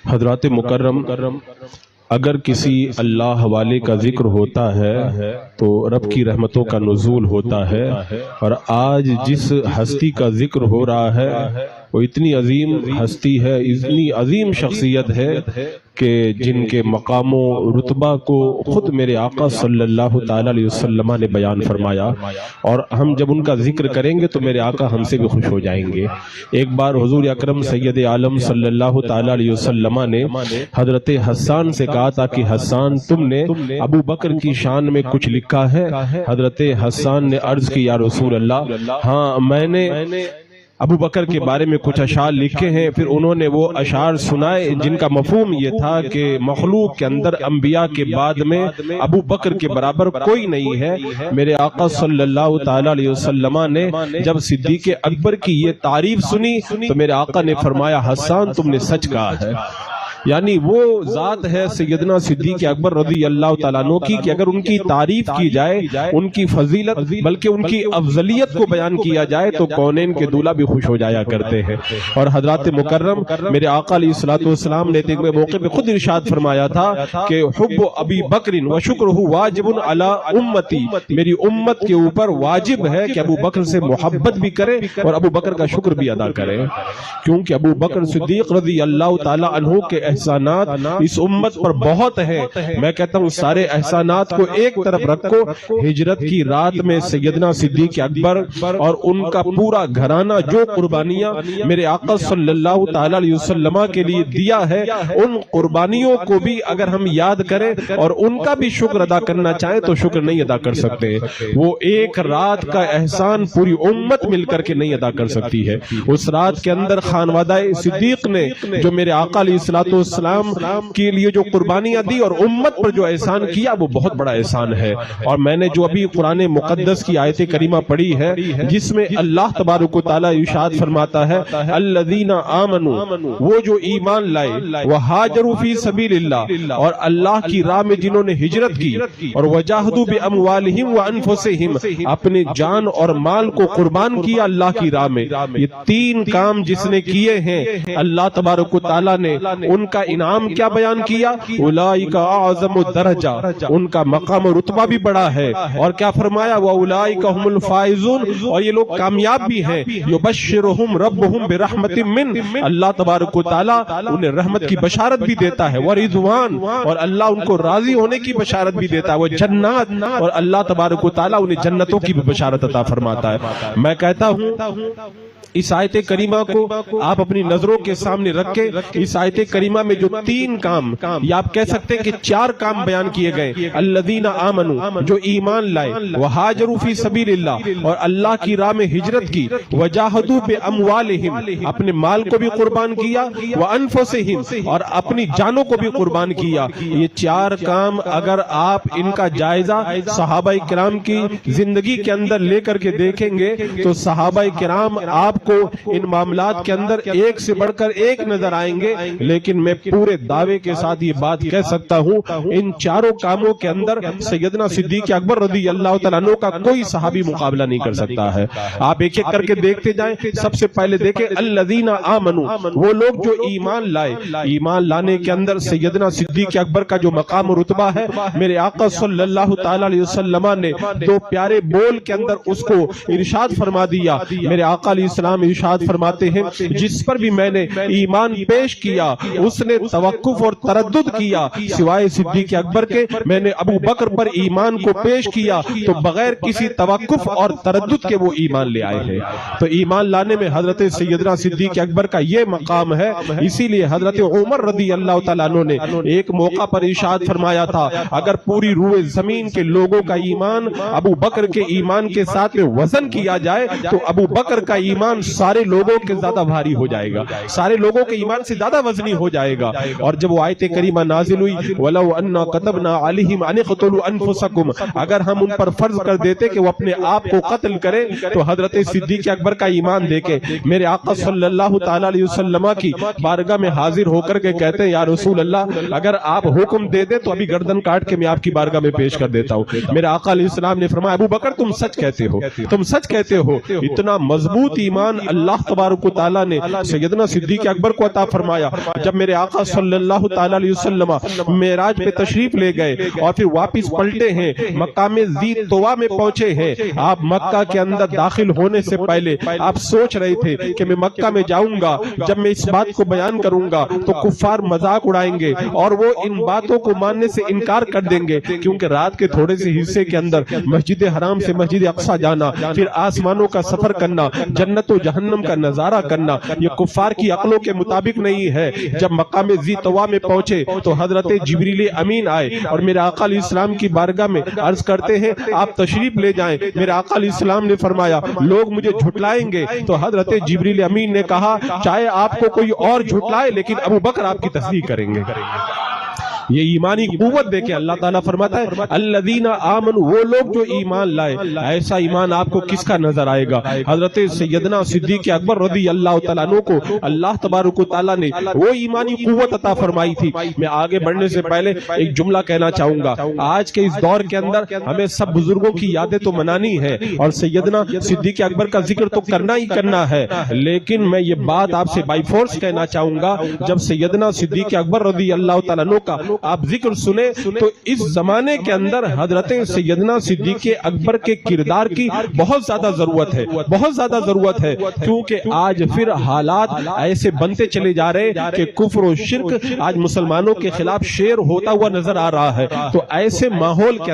حضرات مکرم، اگر کسی اللہ والے کا ذکر ہوتا ہے تو رب کی رحمتوں کا نزول ہوتا ہے، اور آج جس ہستی کا ذکر ہو رہا ہے وہ اتنی عظیم ہستی ہے، اتنی عظیم شخصیت ہے کہ جن کے مقام و رتبہ کو خود میرے آقا صلی اللہ تعالی علیہ وسلم نے بیان فرمایا، اور ہم جب ان کا ذکر کریں گے تو میرے آقا ہم سے بھی خوش ہو جائیں گے۔ ایک بار حضور اکرم سید عالم صلی اللہ تعالی علیہ وسلم نے حضرت حسان سے کہا تھا کہ حسان، تم نے ابو بکر کی شان میں کچھ لکھا ہے؟ حضرت حسان نے عرض کی یا رسول اللہ، ہاں میں نے ابو بکر کے بارے میں کچھ اشعار لکھے ہیں۔ پھر انہوں نے وہ اشعار سنائے جن کا مفہوم یہ تھا کہ مخلوق کے اندر انبیاء کے بعد میں ابو بکر کے برابر کوئی نہیں ہے۔ میرے آقا صلی اللہ تعالی علیہ وسلم نے جب صدیق اکبر کی یہ تعریف سنی تو میرے آقا نے فرمایا حسان تم نے سچ کہا ہے، یعنی وہ ذات ہے سیدنا صدیق اکبر رضی اللہ تعالیٰ عنہ کی کہ اگر ان کی تعریف کی جائے، ان کی فضیلت بلکہ ان کی افضلیت کو بیان کیا جائے تو کونین کے دولہ بھی خوش ہو جایا کرتے ہیں۔ اور حضرات مکرم، میرے آقا علیہ الصلوۃ والسلام نے ایک موقع پہ خود ارشاد فرمایا تھا کہ حب ابی بکر و شکرہ واجب علی امتی، میری امت کے اوپر واجب ہے کہ ابو بکر سے محبت بھی کرے اور ابو بکر کا شکر بھی ادا کرے، کیونکہ ابو بکر صدیق رضی اللہ تعالیٰ عنہ کے احسانات اس امت پر بہت ہے۔ میں کہتا ہوں سارے احسانات کو ایک طرف رکھو، ہجرت کی رات میں سیدنا صدیق اکبر اور ان کا پورا گھرانہ جو قربانیاں میرے آقا صلی اللہ تعالی علیہ وسلم کے لیے دیا ہے، ان قربانیوں کو بھی اگر ہم یاد کریں اور ان کا بھی شکر ادا کرنا چاہیں تو شکر نہیں ادا کر سکتے۔ وہ ایک رات کا احسان پوری امت مل کر کے نہیں ادا کر سکتی ہے۔ اس رات کے اندر خانوادہ صدیق نے جو میرے آقا علیہ الصلوۃ والسلام کے لیے جو قربانیاں دی اور امت پر جو احسان کیا وہ بہت بڑا احسان ہے۔ اور میں نے جو ابھی قرآن مقدس کی آیت کریمہ پڑھی ہے جس میں اللہ تبارک و تعالی ارشاد فرماتا ہے الذین آمنوا، وہ جو ایمان لائے، وہاجروا فی سبیل اللہ، اور اللہ کی راہ میں جنہوں نے ہجرت کی، اور وجاہدوا باموالہم وانفسہم، اپنے جان اور مال کو قربان کیا اللہ کی راہ میں۔ یہ تین کام جس نے کیے ہیں اللہ تبارک و تعالی نے ان کا انعام کیا بیان کیا، اولئک اعظم الدرجہ، ان کا مقام و رتبہ بھی بڑا ہے، اور کیا فرمایا واولئک هم الفائزون، اور یہ لوگ کامیاب بھی ہیں۔ یبشرہم ربہم برحمت من، اللہ تبارک و تعالی انہیں رحمت کی بشارت بھی دیتا ہے، ورضوان، اور اللہ ان کو راضی ہونے کی بشارت بھی دیتا ہے، وہ جنات، اور اللہ تبارک و تعالی انہیں جنتوں کی بھی بشارت عطا فرماتا ہے۔ میں کہتا ہوں اس آیت کریمہ کو آپ اپنی نظروں کے سامنے رکھ کے اس آیت کریمہ میں جو تین کام یا آپ کہہ سکتے ہیں کہ چار کام بیان کیے گئے، الذین آمنوا، جو ایمان لائے، وہاجروا فی سبیل اللہ، اور اللہ کی راہ میں ہجرت کی، وجاہدوا باموالہم، اپنے مال کو بھی قربان کیا، وانفسہم، اور اپنی جانوں کو بھی قربان کیا۔ یہ چار کام اگر آپ ان کا جائزہ صحابہ کرام کی زندگی کے اندر لے کر کے دیکھیں گے تو صحابہ کرام آپ کو ان معاملات کے اندر ایک سے بڑھ کر ایک نظر آئیں گے، لیکن میں پورے دعوے کے ساتھ یہ بات کہہ سکتا ہوں ان چاروں کاموں کے اندر سیدنا صدیق اکبر رضی اللہ تعالیٰ عنہ کا کوئی صحابی مقابلہ نہیں کر سکتا ہے۔ آپ ایک ایک کر کے دیکھتے جائیں۔ سب سے پہلے دیکھیں الذین آمنوا، وہ لوگ جو ایمان لائے۔ ایمان لانے کے اندر سیدنا صدیق اکبر کا جو مقام و رتبہ ہے، میرے آقا صلی اللہ تعالی علیہ وسلم نے دو پیارے بول کے اندر اس کو ارشاد فرما دیا۔ میرے آقا علیہ السلام ارشاد فرماتے ہیں جس پر بھی میں نے ایمان پیش کیا اس نے توقف اور تردد کیا، سوائے صدیق اکبر کے میں نے ابو بکر پر ایمان کو پیش کیا تو بغیر کسی توقف اور تردد کے وہ ایمان لے آئے ہیں۔ تو ایمان لانے میں حضرت سیدنا صدیق اکبر کا یہ مقام ہے۔ اسی لیے حضرت عمر رضی اللہ تعالیٰ عنہ نے ایک موقع پر ارشاد فرمایا تھا اگر پوری روئے زمین کے لوگوں کا ایمان ابو بکر کے ایمان کے ساتھ میں وزن کیا جائے تو ابو بکر کا ایمان سارے لوگوں کے زیادہ بھاری ہو جائے گا، سارے لوگوں کے ایمان سے زیادہ وزنی ہو جائے گا۔ اور جب وہ آیت کریمہ نازل ہوئی وَلَوْ أَنَّا كَتَبْنَا عَلَيْهِمْ أَنِ اقْتُلُوا أَنفُسَكُمْ، اگر ہم ان پر فرض کر دیتے کہ وہ اپنے آپ کو قتل کریں تو حضرت صدیق اکبر کا ایمان دیکھیں۔ میرے آقا صلی اللہ تعالی علیہ وسلم کی بارگاہ میں حاضر ہو کر کے کہتے ہیں یا رسول اللہ اگر آپ حکم دے دیں تو ابھی گردن کاٹ کے میں آپ کی بارگاہ میں پیش کر دیتا ہوں۔ میرے آقا علیہ السلام نے فرمایا ابو بکر تم سچ کہتے ہو، تم سچ کہتے ہو۔ اتنا مضبوط ایمان ایمان اللہ تبارک و تعالیٰ نے سیدنا صدیق اکبر کو عطا فرمایا. جب میرے آقا صلی اللہ تعالیٰ علیہ وسلم معراج پہ تشریف لے گئے اور پھر واپس پلٹے ہیں, مقام ذی طویٰ میں پہنچے ہیں. آپ مکہ کے اندر داخل ہونے سے پہلے آپ سوچ رہے تھے کہ میں مکہ میں جاؤں گا, جب میں اس بات کو بیان کروں گا تو کفار مذاق اڑائیں گے اور وہ ان باتوں کو ماننے سے انکار کر دیں گے, کیونکہ رات کے تھوڑے سے حصے کے اندر مسجد حرام سے مسجد اقصی جانا, پھر آسمانوں کا سفر کرنا, جنت و جہنم کا نظارہ کرنا, یہ کفار کی عقلوں کے مطابق نہیں ہے. جب مقام ذی طویٰ میں پہنچے تو حضرت جبریل امین آئے اور میرے آقا علیہ السلام کی بارگاہ میں عرض کرتے ہیں آپ تشریف لے جائیں. میرے آقا علیہ السلام نے فرمایا لوگ مجھے جھٹلائیں گے, تو حضرت جبریل امین نے کہا چاہے آپ کو کوئی اور جھٹلائے لیکن ابو بکر آپ کی تصدیق کریں گے. یہ ایمانی قوت دے کے اللہ تعالیٰ فرماتا ہے الذین آمنوا, وہ لوگ جو ایمان لائے. ایسا ایمان آپ کو کس کا نظر آئے گا؟ حضرت سیدنا صدیق اکبر رضی اللہ تعالیٰ عنہ کو اللہ تبارک و تعالیٰ نے وہ ایمانی قوت عطا فرمائی تھی. میں آگے بڑھنے سے پہلے ایک جملہ کہنا چاہوں گا. آج کے اس دور کے اندر ہمیں سب بزرگوں کی یادیں تو منانی ہے اور سیدنا صدیق اکبر کا ذکر تو کرنا ہی کرنا ہے, لیکن میں یہ بات آپ سے بائی فورس کہنا چاہوں گا, جب سیدنا صدیق اکبر رضی اللہ تعالیٰ عنہ کا آپ ذکر سنیں تو اس زمانے کے اندر حضرت سیدنا صدیق اکبر کے کردار کی بہت زیادہ ضرورت ہے, بہت زیادہ ضرورت ہے, کیونکہ آج پھر حالات ایسے بنتے چلے جا رہے کہ کفر و شرک آج مسلمانوں کے خلاف شیر ہوتا ہوا نظر آ رہا ہے. تو ایسے ماحول کے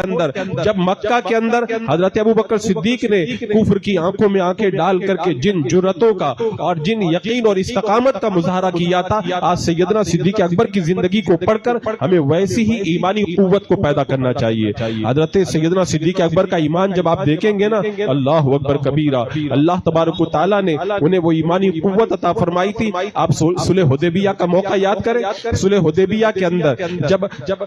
اندر جب مکہ کے اندر حضرت ابوبکر صدیق نے کفر کی آنکھوں میں آنکھیں ڈال کر کے جن جرأتوں کا اور جن یقین اور استقامت کا مظاہرہ کیا تھا, آج سیدنا صدیق اکبر کی زندگی کو پڑھ کر ہمیں ویسی ہی ایمانی قوت کو پیدا کرنا چاہیے. حضرت سیدنا صدیق اکبر کا ایمان جب آپ دیکھیں گے نا, اللہ اکبر کبیرہ, اللہ تبارک و تعالیٰ نے انہیں وہ ایمانی قوت عطا فرمائی تھی. آپ صلح حدیبیہ کا موقع یاد کریں. صلح حدیبیہ کے اندر جب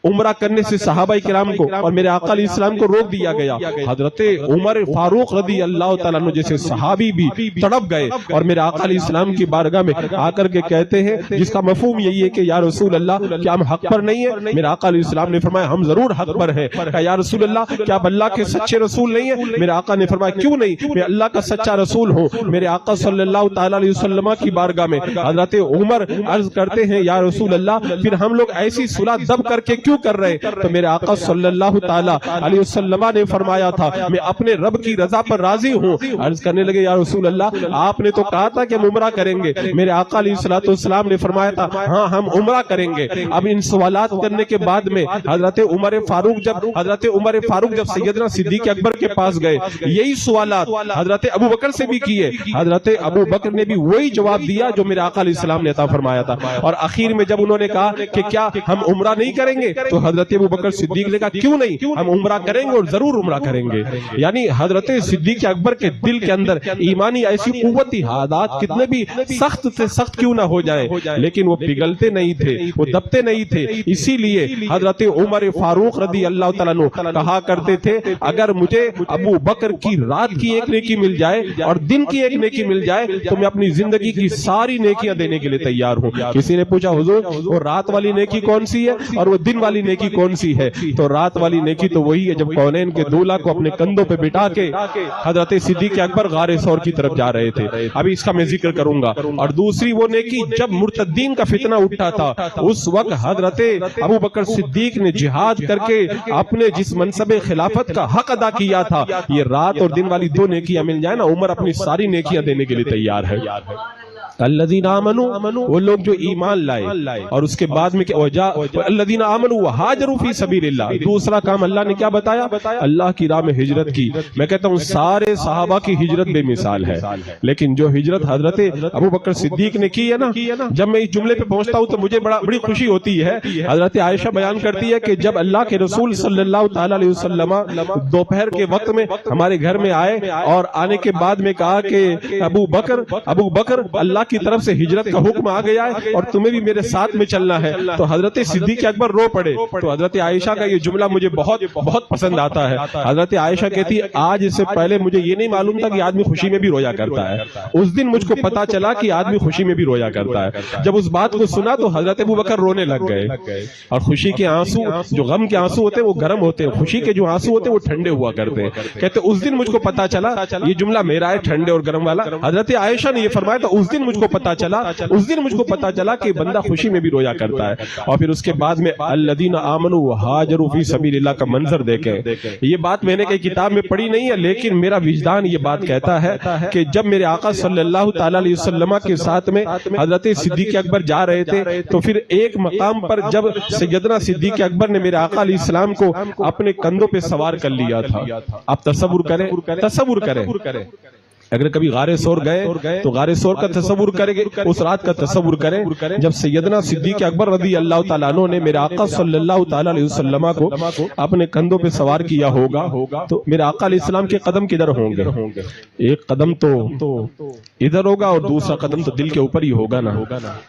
عمرہ کرنے سے صحابہ کرام کو اور میرے آقا علیہ السلام کو روک دیا گیا, حضرت عمر فاروق رضی اللہ تعالیٰ عنہ جیسے صحابی بھی تڑپ گئے اور میرے آقا علیہ السلام کی بارگاہ میں آ کر کے کہتے ہیں, جس کا مفہوم یہی ہے کہ یا رسول اللہ کیا ہم حق پر نہیں ہیں؟ میرے آقا علیہ السلام نے فرمایا ہم ضرور حق پر ہیں. کہا یا رسول اللہ کیا آپ اللہ کے سچے رسول نہیں ہیں؟ میرے آقا نے فرمایا کیوں نہیں, میں اللہ کا سچا رسول ہوں. میرے آقا صلی اللہ تعالیٰ علیہ وسلم کی بارگاہ میں حضرت عمر عرض کرتے ہیں یا رسول اللہ پھر ہم لوگ ایسی صلح دب کر کے کیوں کر رہے؟ تو میرے آقا صلی اللہ تعالیٰ علیہ وسلم نے فرمایا تھا میں اپنے رب کی رضا پر راضی ہوں. عرض کرنے لگے یا رسول اللہ آپ نے تو کہا تھا کہ ہم عمرہ کریں گے. میرے آقا علیہ السلام نے فرمایا تھا ہاں ہم عمرہ کریں گے. اب ان سوالات کرنے کے بعد میں حضرت عمر فاروق جب سیدنا صدیق اکبر کے پاس گئے, یہی سوالات حضرت ابو بکر سے بھی کیے. حضرت ابو بکر نے بھی وہی جواب دیا جو میرے آقا علیہ السلام نے عطا فرمایا تھا. اور آخر میں جب انہوں نے کہا کہ کیا ہم عمرہ نہیں کریں گے, تو حضرت ابو بکر صدیق نے کہا کیوں نہیں, ہم عمرہ کریں گے اور ضرور عمرہ کریں گے. یعنی حضرت صدیق اکبر کے دل کے اندر ایمانی ایسی قوت تھی, حالات کتنے بھی سخت سے سخت کیوں نہ ہو جائے لیکن وہ پگھلتے نہیں تھے, وہ دبتے نہیں تھے. اسی لیے حضرت عمر فاروق رضی اللہ تعالیٰ عنہ کہا کرتے تھے اگر مجھے ابو بکر کی رات کی ایک نیکی مل جائے اور دن کی ایک نیکی مل جائے تو میں اپنی زندگی کی ساری نیکیاں دینے کے لیے تیار ہوں. کسی نے پوچھا حضور وہ رات والی نیکی کون سی ہے اور وہ دن والی نیکی کون سی ہے؟ تو رات والی نیکی تو وہی ہے جب کونین کے دولہا کو اپنے کندھوں پہ بٹھا کے حضرت صدیق اکبر غار ثور کی طرف جا رہے تھے. ابھی اس کا میں ذکر کروں گا. اور دوسری وہ نیکی جب مرتدین کا فتنہ اٹھا تھا, اس وقت حضرت ابو بکر صدیق نے جہاد کر کے اپنے جس منصب خلافت کا حق ادا کیا تھا, یہ رات اور دن والی دو نیکیاں مل جائیں نا, عمر اپنی ساری نیکیاں دینے کے لیے تیار ہے. الذین آمنوا, وہ لوگ جو ایمان لائے اور اس کے بعد میں الذین آمنوا وہاجروا فی سبیل اللہ. دوسرا کام اللہ نے کیا بتایا؟ اللہ کی راہ میں ہجرت کی. میں کہتا ہوں سارے صحابہ کی ہجرت بے مثال ہے, لیکن جو ہجرت حضرت ابو بکر صدیق نے کی ہے نا, جب میں اس جملے پہ پہنچتا ہوں تو مجھے بڑی خوشی ہوتی ہے. حضرت عائشہ بیان کرتی ہے کہ جب اللہ کے رسول صلی اللہ تعالی علیہ وسلم دوپہر کے وقت میں ہمارے گھر میں آئے اور آنے کے بعد میں کہا کہ ابو بکر اللہ اللہ کی طرف سے ہجرت کا حکم آ گیا ہے اور تمہیں بھی میرے ساتھ میں چلنا ہے. تو حضرت صدیق اکبر رو پڑے. تو حضرت عائشہ کا یہ جملہ مجھے بہت بہت پسند آتا ہے. حضرت عائشہ کہتی آج اس سے پہلے مجھے یہ نہیں معلوم تھا کہ آدمی خوشی میں بھی رویا کرتا ہے. اس دن مجھ کو پتا چلا کہ آدمی خوشی میں بھی رویا کرتا ہے. جب اس بات کو سنا تو حضرت ابوبکر رونے لگ گئے. اور خوشی کے آنسو, جو غم کے آنسو ہوتے ہیں وہ گرم ہوتے ہیں, خوشی کے جو آنسو ہوتے ہیں وہ ٹھنڈے ہوا کرتے ہیں. کہتے اس دن مجھ کو پتا چلا, یہ جملہ میرا ہے ٹھنڈے اور گرم والا, حضرت عائشہ نے یہ فرمایا تو اس دن مجھ کو پتا چلا کہ بندہ خوشی میں بھی رویا کرتا ہے. اور پھر اس کے بعد میں الذین آمنوا وہاجروا فی سبیل اللہ کا منظر دیکھیں. یہ بات میں نے کئی کتاب میں پڑھی نہیں ہے, لیکن میرا وجدان یہ بات کہتا ہے کہ جب میرے آقا صلی اللہ تعالی علیہ وسلم کے ساتھ میں حضرت صدیق اکبر جا رہے تھے تو پھر ایک مقام پر جب سیدنا صدیق اکبر نے میرے آقا علیہ السلام کو اپنے کندھوں پہ سوار کر لیا تھا. آپ تصور کریں اگر کبھی غار ثور گئے تو غار ثور کا تصور کریں گے, اس رات کا تصور کریں جب سیدنا صدیق اکبر رضی اللہ تعالیٰ عنہ نے میرے آقا صلی اللہ تعالیٰ علیہ وسلم کو اپنے کندھوں پہ سوار کیا ہوگا تو میرے آقا علیہ السلام کے قدم کدھر ہوں گے؟ ایک قدم تو ادھر ہوگا اور دوسرا قدم تو دل کے اوپر ہی ہوگا نا.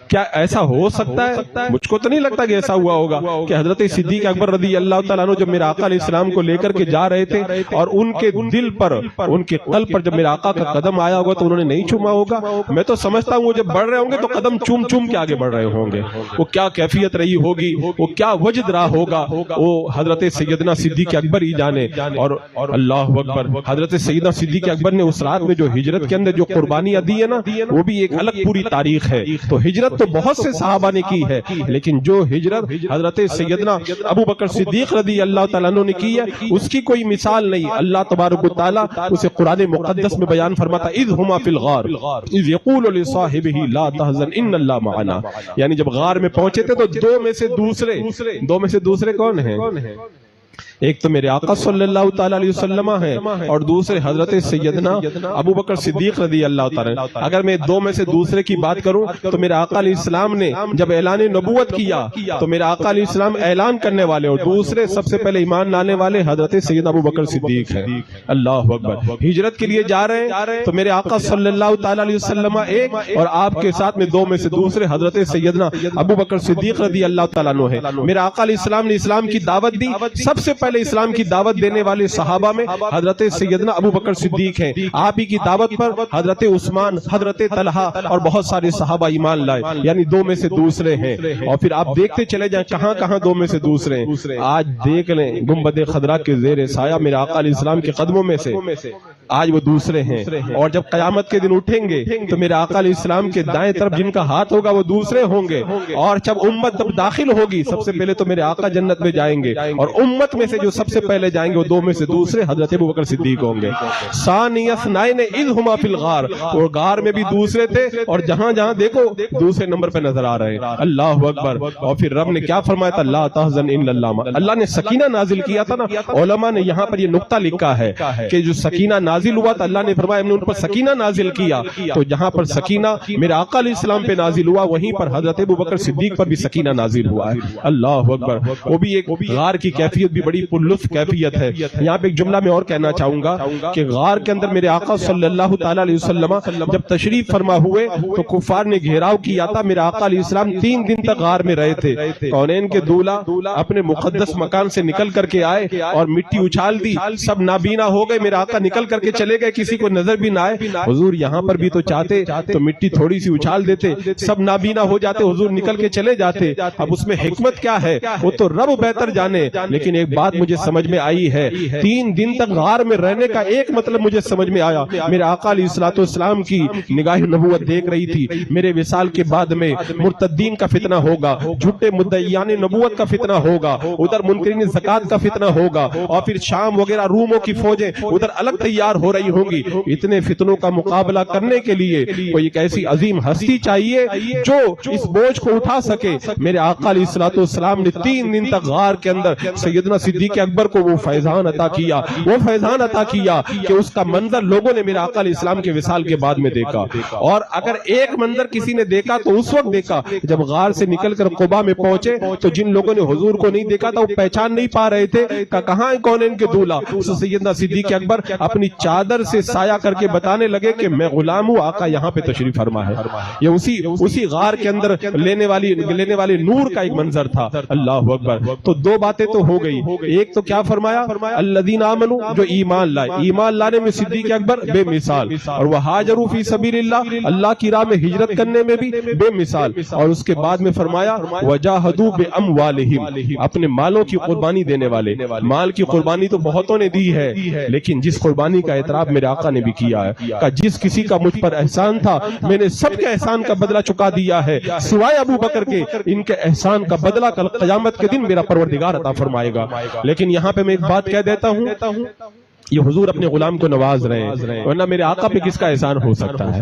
کیا ایسا ہو سکتا ہے؟ مجھ کو تو نہیں لگتا کہ ایسا ہوا ہوگا کہ حضرت صدیق اکبر رضی اللہ تعالیٰ عنہ جب میرے آقا علیہ السلام کو لے کر کے جا رہے تھے اور ان کے دل پر, ان کے قلب پر جب میرے آقا کا قدم آیا ہوگا تو انہوں نے نہیں چوما ہوگا. میں تو سمجھتا ہوں وہ جب بڑھ رہے ہوں گے تو قدم چوم کے آگے بڑھ رہے ہوں گے. وہ کیا کیفیت رہی ہوگی, وہ کیا وجد رہا ہوگا, وہ حضرت سیدنا صدیق اکبر ہی جانے. اور اللہ اکبر, حضرت سیدنا صدیق اکبر نے اس رات میں جو ہجرت کے اندر جو قربانیاں دی ہے نا, وہ بھی ایک الگ پوری تاریخ ہے. تو ہجرت تو بہت سے صحابہ نے کی ہے, لیکن جو ہجرت حضرت سیدنا ابو بکر صدیق رضی اللہ تعالیٰ عنہ نے کی ہے اس کی کوئی مثال نہیں. اللہ تبارک و تعالیٰ اسے قرآن مقدس میں بیان فرماتا اذ ہما فی الغار اذ یقول لصاحبہ لا تحزن ان اللہ معنا. یعنی جب غار میں پہنچے تھے تو دو میں سے دوسرے کون ہیں؟ ایک تو میرے آقا صلی اللہ تعالیٰ علیہ وسلم ہے اور دوسرے حضرت سیدنا ابو بکر صدیق رضی اللہ تعالیٰ. اگر میں دو میں سے دوسرے کی بات کروں تو میرے آقا علیہ السلام نے جب اعلان نبوت کیا تو میرے آقا علیہ السلام اعلان کرنے والے اور دوسرے سب سے پہلے ایمان لانے والے حضرت سیدنا ابو بکر صدیق ہیں. اللہ اکبر. ہجرت کے لیے جا رہے ہیں تو میرے آقا صلی اللہ تعالیٰ علیہ وسلم ایک اور آپ کے ساتھ میں دو میں سے دوسرے حضرت سیدنا ابو بکر صدیق رضی اللہ تعالیٰ عنہ ہے. میرے آقا علیہ السلام نے اسلام کی دعوت دی. سب سے پہلے اسلام کی دعوت دینے والے صحابہ میں حضرت سیدنا ابو بکر صدیق ہیں. آپ ہی کی دعوت پر حضرت عثمان, حضرت طلحہ اور بہت سارے صحابہ ایمان لائے. یعنی دو میں سے دوسرے ہیں. اور پھر آپ دیکھتے چلے جائیں کہاں دو میں سے دوسرے ہیں. آج دیکھ لیں گنبد خضرا کے زیر سایہ میرے آقا علیہ السلام کے قدموں میں سے آج وہ دوسرے ہیں. اور جب قیامت کے دن اٹھیں گے تو میرے آقا علیہ السلام کے دائیں طرف جن کا ہاتھ ہوگا وہ دوسرے ہوں گے. اور جب امت جب داخل ہوگی سب سے پہلے تو میرے آقا جنت میں جائیں گے اور امت میں سے جو سب سے پہلے جائیں گے وہ دو میں سے دوسرے حضرت ابو بکر صدیق ہوں گے. ثانی اثنین اذ ہما فی الغار, اور غار میں بھی دوسرے تھے اور جہاں دیکھو دوسرے نمبر پہ نظر آ رہے ہیں. اللہ اکبر. اور پھر رب نے کیا فرمایا تھا, لا تحزن ان اللہ. اللہ نے سکینہ نازل کیا تھا نا. علماء نے یہاں پر یہ نقطہ لکھا ہے کہ جو سکینہ نازل ہوا تھا اللہ نے فرمایا ہم نے ان پر سکینہ نازل کیا. تو جہاں پر سکینہ میرے آقا علیہ السلام پہ نازل ہوا وہیں پر حضرت ابو بکر صدیق پر بھی سکینہ نازل ہوا ہے. اللہ اکبر. وہ بھی ایک غار کی کیفیت بھی بڑی پرلطف کیفیت ہے. یہاں پہ ایک جملہ میں اور کہنا چاہوں گا کہ غار کے اندر میرے آقا صلی اللہ تعالیٰ علیہ وسلم جب تشریف فرما ہوئے تو کفار نے گھیراؤ کیا تھا. میرے آقا علیہ السلام 3 دن تک غار میں رہے تھے. کونین کے دولہ اپنے مقدس مکان سے نکل کر کے آئے اور مٹی اچھال دی. سب نابینا ہو گئے. میرے آقا نکل کر کے چلے گئے, کسی کو نظر بھی نہ آئے. حضور یہاں پر بھی تو چاہتے تو مٹی تھوڑی سی اچھال دیتے, سب نابینا ہو جاتے, حضور نکل کے چلے جاتے. اب اس میں حکمت کیا ہے وہ تو رب بہتر جانے. لیکن ایک بات مجھے سمجھ میں آئی ہے, 3 دن تک غار میں رہنے کا ایک مطلب مجھے سمجھ میں آیا. میرے آقا علیہ الصلوۃ والسلام کی نگاہ نبوت دیکھ رہی تھی. میرے وصال کے بعد میں مرتدین کا فتنہ ہوگا, جھوٹے مدعیان نبوت کا فتنہ ہوگا, ادھر منکرین زکات کا فتنہ ہوگا, اور پھر شام وغیرہ روموں کی فوجیں ادھر الگ تیار ہو رہی ہوں گی. اتنے فتنوں کا مقابلہ کرنے کے لیے کوئی ایک ایسی عظیم ہستی چاہیے جو اس بوجھ کو اٹھا سکے. میرے آقا علیہ الصلوۃ والسلام نے 3 دن تک غار کے اندر سیدنا صدیق اکبر کو وہ فیضان عطا کیا, وہ فیضان عطا کیا کہ اس کا منظر لوگوں نے میرے آقا علیہ السلام کے وصال کے بعد میں دیکھا. اور اگر ایک منظر کسی نے دیکھا تو اس وقت دیکھا جب غار سے نکل کر قباء میں پہنچے تو جن لوگوں نے حضور کو نہیں دیکھا تھا وہ پہچان نہیں پا رہے تھے کہ کہاں ہے کونین کے دولہ. سیدنا صدیق اکبر اپنی چادر سے سایہ کر کے بتانے لگے کہ میں غلام ہوں، آقا یہاں پہ تشریف فرما ہے۔ یہ اسی غار کے اندر لینے والے نور کا ایک منظر تھا۔ اللہ اکبر۔ تو دو باتیں تو ہو گئی، ایک تو کیا فرمایا، الذین آمنوا، جو ایمان لائے، ایمان لانے میں صدیق اکبر بے مثال، اور وہاجروا فی سبیل اللہ، اللہ کی راہ میں ہجرت کرنے میں بھی بے مثال، اور اس کے بعد میں فرمایا وجاہدوا باموالہم، اپنے مالوں کی قربانی دینے والے۔ مال کی قربانی تو بہتوں نے دی ہے، لیکن جس قربانی کا اعتراف میرے آقا نے بھی کیا ہے کہ جس کسی کا مجھ پر احسان تھا میں نے سب کے احسان کا بدلہ چکا دیا ہے سوائے ابو بکر کے، ان کے احسان کا بدلہ کل قیامت کے دن میرا پروردگار عطا فرمائے گا۔ لیکن یہاں پہ میں ایک بات کہہ دیتا ہوں، یہ حضور اپنے غلام کو نواز رہے ہیں، ورنہ میرے آقا پہ کس کا احسان ہو سکتا ہے؟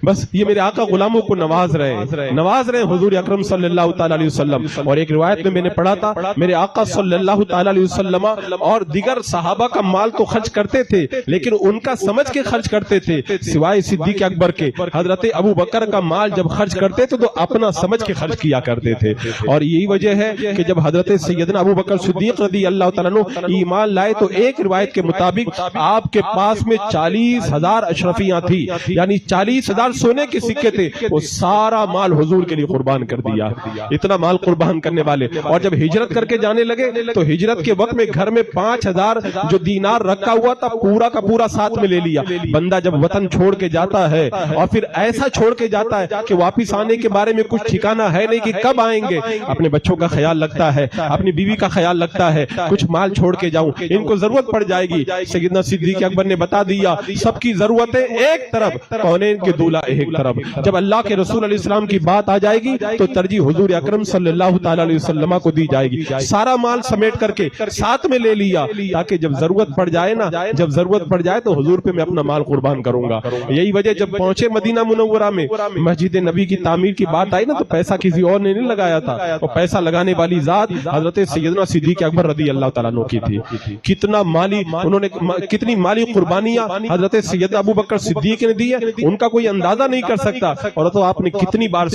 بس یہ میرے آقا غلاموں کو نواز رہے ہیں حضور اکرم صلی اللہ تعالی علیہ وسلم۔ اور ایک روایت میں نے پڑھا تھا میرے آقا صلی اللہ تعالی علیہ وسلم اور دیگر صحابہ کا مال تو خرچ کرتے تھے، لیکن ان کا سمجھ کے خرچ کرتے تھے، سوائے صدیق اکبر کے۔ حضرت ابو بکر کا مال جب خرچ کرتے تھے تو اپنا سمجھ کے خرچ کیا کرتے تھے، اور یہی وجہ ہے کہ جب حضرت سیدنا ابو بکر صدیق رضی اللہ تعالیٰ عنہ ایمان لائے تو ایک روایت کے مطابق آپ کے پاس میں 40,000 اشرفیاں تھی، یعنی 40,000 سونے کے سکے تھے، وہ سارا مال حضور کے لیے قربان کر دیا۔ اتنا مال قربان کرنے والے، اور جب ہجرت کر کے جانے لگے تو ہجرت کے وقت میں گھر میں 5,000 جو دینار رکھا ہوا تھا پورا کا پورا ساتھ میں لے لیا۔ بندہ جب وطن چھوڑ کے جاتا ہے اور پھر ایسا چھوڑ کے جاتا ہے کہ واپس آنے کے بارے میں کچھ ٹھکانہ ہے نہیں کہ کب آئیں گے، اپنے بچوں کا خیال لگتا ہے، اپنی بیوی کا خیال لگتا ہے، کچھ مال چھوڑ کے جاؤں، ان کو ضرورت پڑ جائے گی۔ سیدنا صدیق اکبر نے بتا دیا سب کی ضرورتیں ایک طرف، کونین کے دولہ ایک طرف۔ جب اللہ کے رسول علیہ السلام کی بات آ جائے گی تو ترجیح حضور اکرم صلی اللہ تعالی علیہ وسلم کو دی جائے گی۔ سارا مال سمیٹ کر کے ساتھ میں لے لیا تاکہ جب ضرورت پڑ جائے نا، جب ضرورت پڑ جائے تو حضور پہ میں اپنا مال قربان کروں گا۔ یہی وجہ جب پہنچے مدینہ منورہ میں مسجد نبی کی تعمیر کی بات آئی نا تو پیسہ کسی اور نے نہیں لگایا تھا، وہ پیسہ لگانے والی ذات حضرت سیدنا صدیق اکبر رضی اللہ تعالیٰ عنہ کی تھی۔ کتنا مالی انہوں نے، کتنی مالی قربانیاں حضرت سیدنا ابو بکر صدیق نے دی ہے ان کا کوئی اندازہ نہیں کر سکتا۔ اور تو آپ نے کتنی بار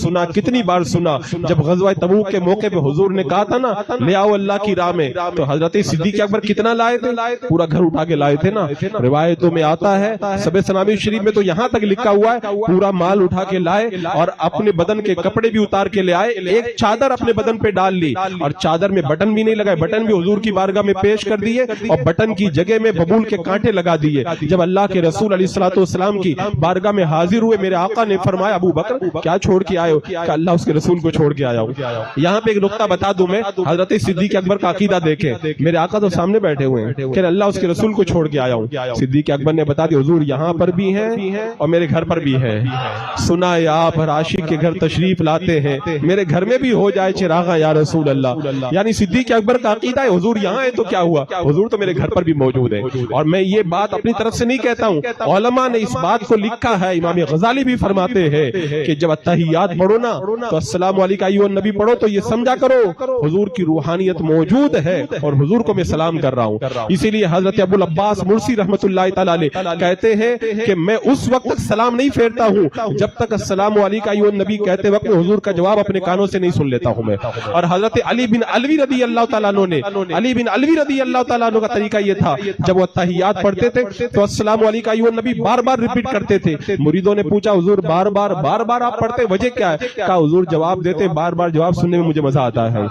سنا جب غزوہ تبوک کے موقع پہ حضور نے کہا تھا نا لے آؤ اللہ کی راہ میں، تو حضرت صدیق اکبر کتنا لائے تھے؟ پورا گھر اٹھا کے لائے تھے نا۔ روایتوں میں آتا ہے سب سنامی شریف میں تو یہاں تک لکھا ہوا ہے پورا مال اٹھا کے لائے اور اپنے بدن کے کپڑے بھی اتار کے لے آئے، ایک چادر اپنے بدن پہ ڈال لی اور چادر میں بٹن بھی نہیں لگائے، بٹن بھی حضور کی بارگاہ میں پیش کر دیے اور بٹن کی جگہ میں ببول کے کانٹے لگا دیے۔ جب اللہ کے رسول علیہ السلام کی بارگاہ میں حاضر ہوئے میرے آقا نے فرمایا ابو بکر کیا چھوڑ کے آئے ہو؟ کہ اللہ اس کے رسول کو چھوڑ کے آیا ہوں۔ یہاں پہ ایک نقطہ بتا دوں میں، حضرت صدیق اکبر کا عقیدہ دیکھیں، میرے آقا تو سامنے بیٹھے ہوئے ہیں کہ اللہ اس کے رسول کو چھوڑ کے آیا ہوں۔ صدیق اکبر نے بتا دیا حضور یہاں پر بھی ہیں اور میرے گھر پر بھی ہے، سنا ہے آپ ہر عاشق کے گھر تشریف لاتے ہیں، میرے گھر میں بھی ہو جائے چراغاں یا رسول اللہ۔ یعنی صدیق اکبر کا عقیدہ ہے حضور یہاں ہے تو کیا ہوا، حضور تو میرے گھر پر بھی موجود ہے۔ اور میں یہ بات اپنی طرف سے نہیں کہتا ہوں، علماء نے اس بات کو لکھا ہے، امام غزالی بھی فرماتے ہیں کہ جب اتحیات پڑھو نا تو السلام علیکم ایھا النبی پڑھو تو یہ سمجھا کرو حضور کی روحانیت موجود ہے اور حضور کو میں سلام کر رہا ہوں۔ اسی لیے حضرت ابو العباس مرسی رحمۃ اللہ تعالی علیہ کہتے ہیں کہ میں اس وقت تک سلام نہیں پھیرتا ہوں جب تک السلام علیکم ایھا النبی کہتے وقت حضور کا جواب اپنے کانوں سے نہیں سن لیتا ہوں میں۔ اور حضرت علی بن علوی رضی اللہ تعالیٰ عنہ نے، علی بن علوی رضی اللہ تعالیٰ عنہ کا طریقہ یہ تھا جب وہ اتحیات پڑھتے تھے تو السلام علیکم ایھا النبی بار بار ریپیٹ کرتے تھے۔ مریدوں نے پوچھا حضور بار بار آپ پڑھتے وجہ کیا ہے؟ کہا حضور جواب دیتے، بار بار جواب سننے میں مجھے مزہ آتا ہے۔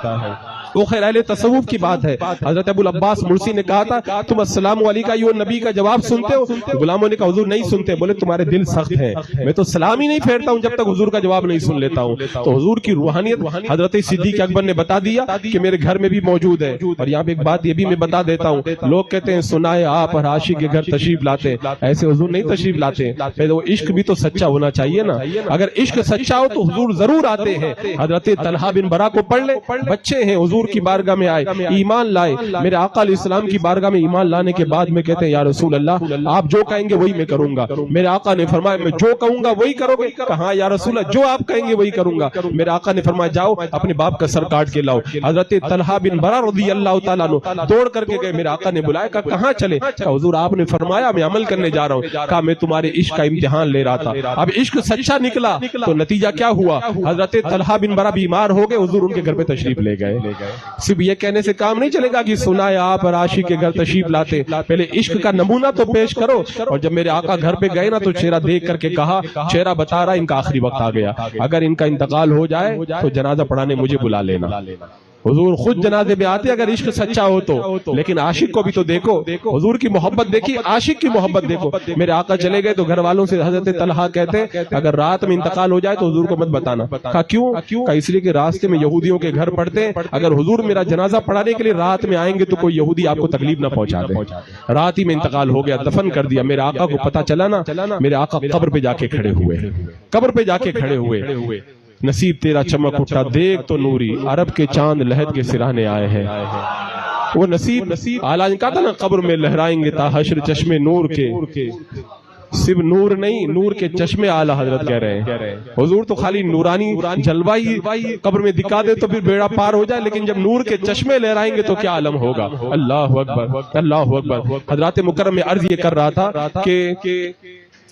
وہ خیر اہل تصوف کی بات ہے۔ حضرت ابو العباس مرسی نے کہا تھا تم السلام علیکم ایھا النبی کا جواب سنتے ہو؟ غلاموں نے کہا حضور نہیں سنتے۔ بولے تمہارے دل سخت ہیں، میں تو سلام ہی نہیں پھیرتا ہوں جب تک حضور کا جواب نہیں سن لیتا ہوں۔ تو حضور کی روحانیت حضرت صدیق اکبر نے بتا دیا کہ میرے گھر میں بھی موجود ہے۔ اور یہاں پہ ایک بات یہ بھی میں بتا دیتا ہوں، لوگ کہتے ہیں سنا ہے آپ ہر عاشق کے گھر تشریف لاتے ہیں، ایسے حضور نہیں تشریف لاتے ہیں۔ وہ عشق بھی تو سچا ہونا چاہیے نا، اگر عشق سچا ہو تو حضور ضرور آتے ہیں۔ حضرت طلحہ بن برا کو پڑھ لے، بچے ہیں حضور کی بارگاہ میں آئے، ایمان لائے، میرے آقا علیہ السلام کی بارگاہ میں ایمان لانے کے بعد میں کہتے ہیں یا رسول اللہ آپ جو کہیں گے وہی میں کروں گا۔ میرے آقا نے فرمایا میں جو کہوں گا وہی کرو گے؟ کہا یا رسول اللہ جو آپ کہیں گے وہی کروں گا۔ میرے آقا نے فرمایا جاؤ اپنے باپ کا سر کاٹ کے لاؤ۔ حضرت طلحہ بن برا رضی اللہ تعالیٰ عنہ دوڑ کر کے گئے، میرے آقا نے بلایا، کہا کہاں چلے؟ کہا حضور آپ نے فرمایا میں عمل کرنے جا رہا ہوں۔ کہا میں تمہارے عشق کا امتحان لے رہا تھا، اب عشق سچا نکلا تو نتیجہ کیا ہوا؟ حضرت طلحہ بن برا بیمار ہو گئے، حضور ان کے گھر پہ تشریف لے گئے۔ صرف یہ کہنے سے کام نہیں چلے گا کہ سنا ہے آپ اور عاشق کے گھر تشریف لاتے، پہلے عشق کا نمونہ تو پیش کرو۔ اور جب میرے آقا گھر پہ گئے نا تو چہرہ دیکھ کر کے کہا، چہرہ بتا رہا ان کا آخری وقت آ گیا، اگر ان کا انتقال ہو جائے تو جنازہ پڑھانے مجھے بلا لینا۔ حضور خود جنازے میں آتے اگر عشق سچا ہو تو، لیکن عاشق کو بھی تو دیکھو، حضور کی محبت دیکھی، عاشق کی محبت دیکھو۔ میرے آقا چلے گئے تو گھر والوں سے حضرت طلحہ کہتے اگر رات میں انتقال ہو جائے تو حضور کو مت بتانا۔ کہا کیوں؟ کہا اس لیے کہ راستے میں یہودیوں کے گھر پڑتے ہیں، اگر حضور میرا جنازہ پڑھانے کے لیے رات میں آئیں گے تو کوئی یہودی آپ کو تکلیف نہ پہنچا دے۔ رات ہی میں انتقال ہو گیا، دفن کر دیا۔ میرے آقا کو پتہ چلا نا، میرے آقا قبر پہ جا کے کھڑے ہوئے، قبر پہ جا کے کھڑے ہوئے، نصیب تیرا چمک اٹھا دیکھ تو نوری، عرب کے چاند لہد کے سرانے آئے ہیں۔ وہ نصیب اعلیٰ نے کہا تھا نا، قبر میں لہرائیں گے تا حشر چشمے نور کے، صرف نور نہیں، نور کے چشمے اعلیٰ حضرت کہہ رہے ہیں۔ حضور تو خالی نورانی جلوہ ہی قبر میں دکھا دے تو پھر بیڑا پار ہو جائے، لیکن جب نور کے چشمے لہرائیں گے تو کیا عالم ہوگا۔ اللہ اکبر، اللہ اکبر۔ حضرات مکرم میں عرض یہ کر رہا تھا کہ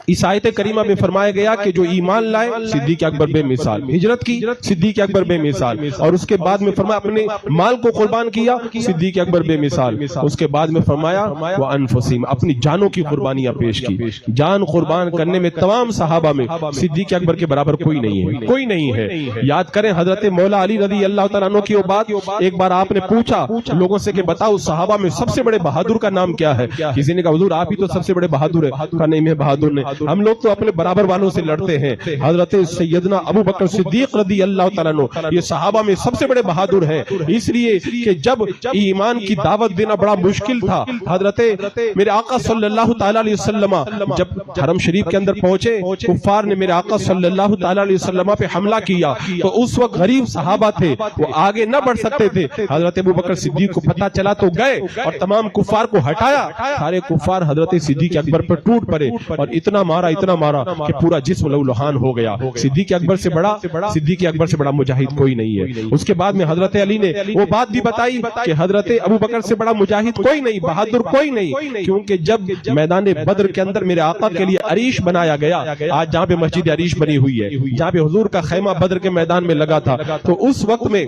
اس آیت کریمہ میں فرمایا گیا کہ جو ایمان لائے صدیق اکبر بے مثال، ہجرت کی صدیق اکبر بے مثال، اور اس کے بعد میں فرمایا اپنے مال کو قربان کیا صدیق اکبر بے مثال، اس کے بعد میں فرمایا وَأَنفُسِهِمْ، اپنی جانوں کی قربانیاں پیش کی۔ جان قربان کرنے میں تمام صحابہ میں صدیق اکبر کے برابر کوئی نہیں ہے، کوئی نہیں ہے۔ یاد کریں حضرت مولا علی رضی اللہ تعالیٰ عنہ کی وہ بات، ایک بار آپ نے پوچھا لوگوں سے کہ بتاؤ صحابہ میں سب سے بڑے بہادر کا نام کیا ہے؟ کسی نے کہا حضور آپ ہی تو سب سے بڑے بہادر ہے۔ کہا نہیں میں بہادر نہیں، ہم لوگ تو اپنے برابر والوں سے لڑتے ہیں۔ حضرت سیدنا ابو بکر صدیق رضی اللہ تعالیٰ عنہ یہ صحابہ میں سب سے بڑے بہادر ہیں، اس لیے کہ جب ایمان کی دعوت دینا بڑا مشکل تھا، حضرت میرے آقا صلی اللہ تعالیٰ علیہ وسلم جب حرم شریف کے اندر پہنچے، کفار نے میرے آقا صلی اللہ تعالیٰ علیہ وسلم پہ حملہ کیا، تو اس وقت غریب صحابہ تھے، وہ آگے نہ بڑھ سکتے تھے۔ حضرت ابو بکر صدیق کو پتہ چلا تو گئے اور تمام کفار کو ہٹایا۔ سارے کفار حضرت صدیق اکبر پر ٹوٹ پڑے اور اتنا مارا کہ پورا جسم لہولہان ہو گیا۔ صدیق اکبر سے بڑا مجاہد کوئی نہیں ہے۔ اس کے بعد میں حضرت علی نے وہ بات بھی بتائی کہ حضرت ابو بکر سے بڑا مجاہد کوئی نہیں، بہادر کوئی نہیں، کیونکہ جب میدان بدر کے اندر میرے آقا کے لیے عریش بنایا گیا، آج جہاں پہ مسجد عریش بنی ہوئی ہے، جہاں پہ حضور کا خیمہ بدر کے میدان میں لگا تھا، تو اس وقت میں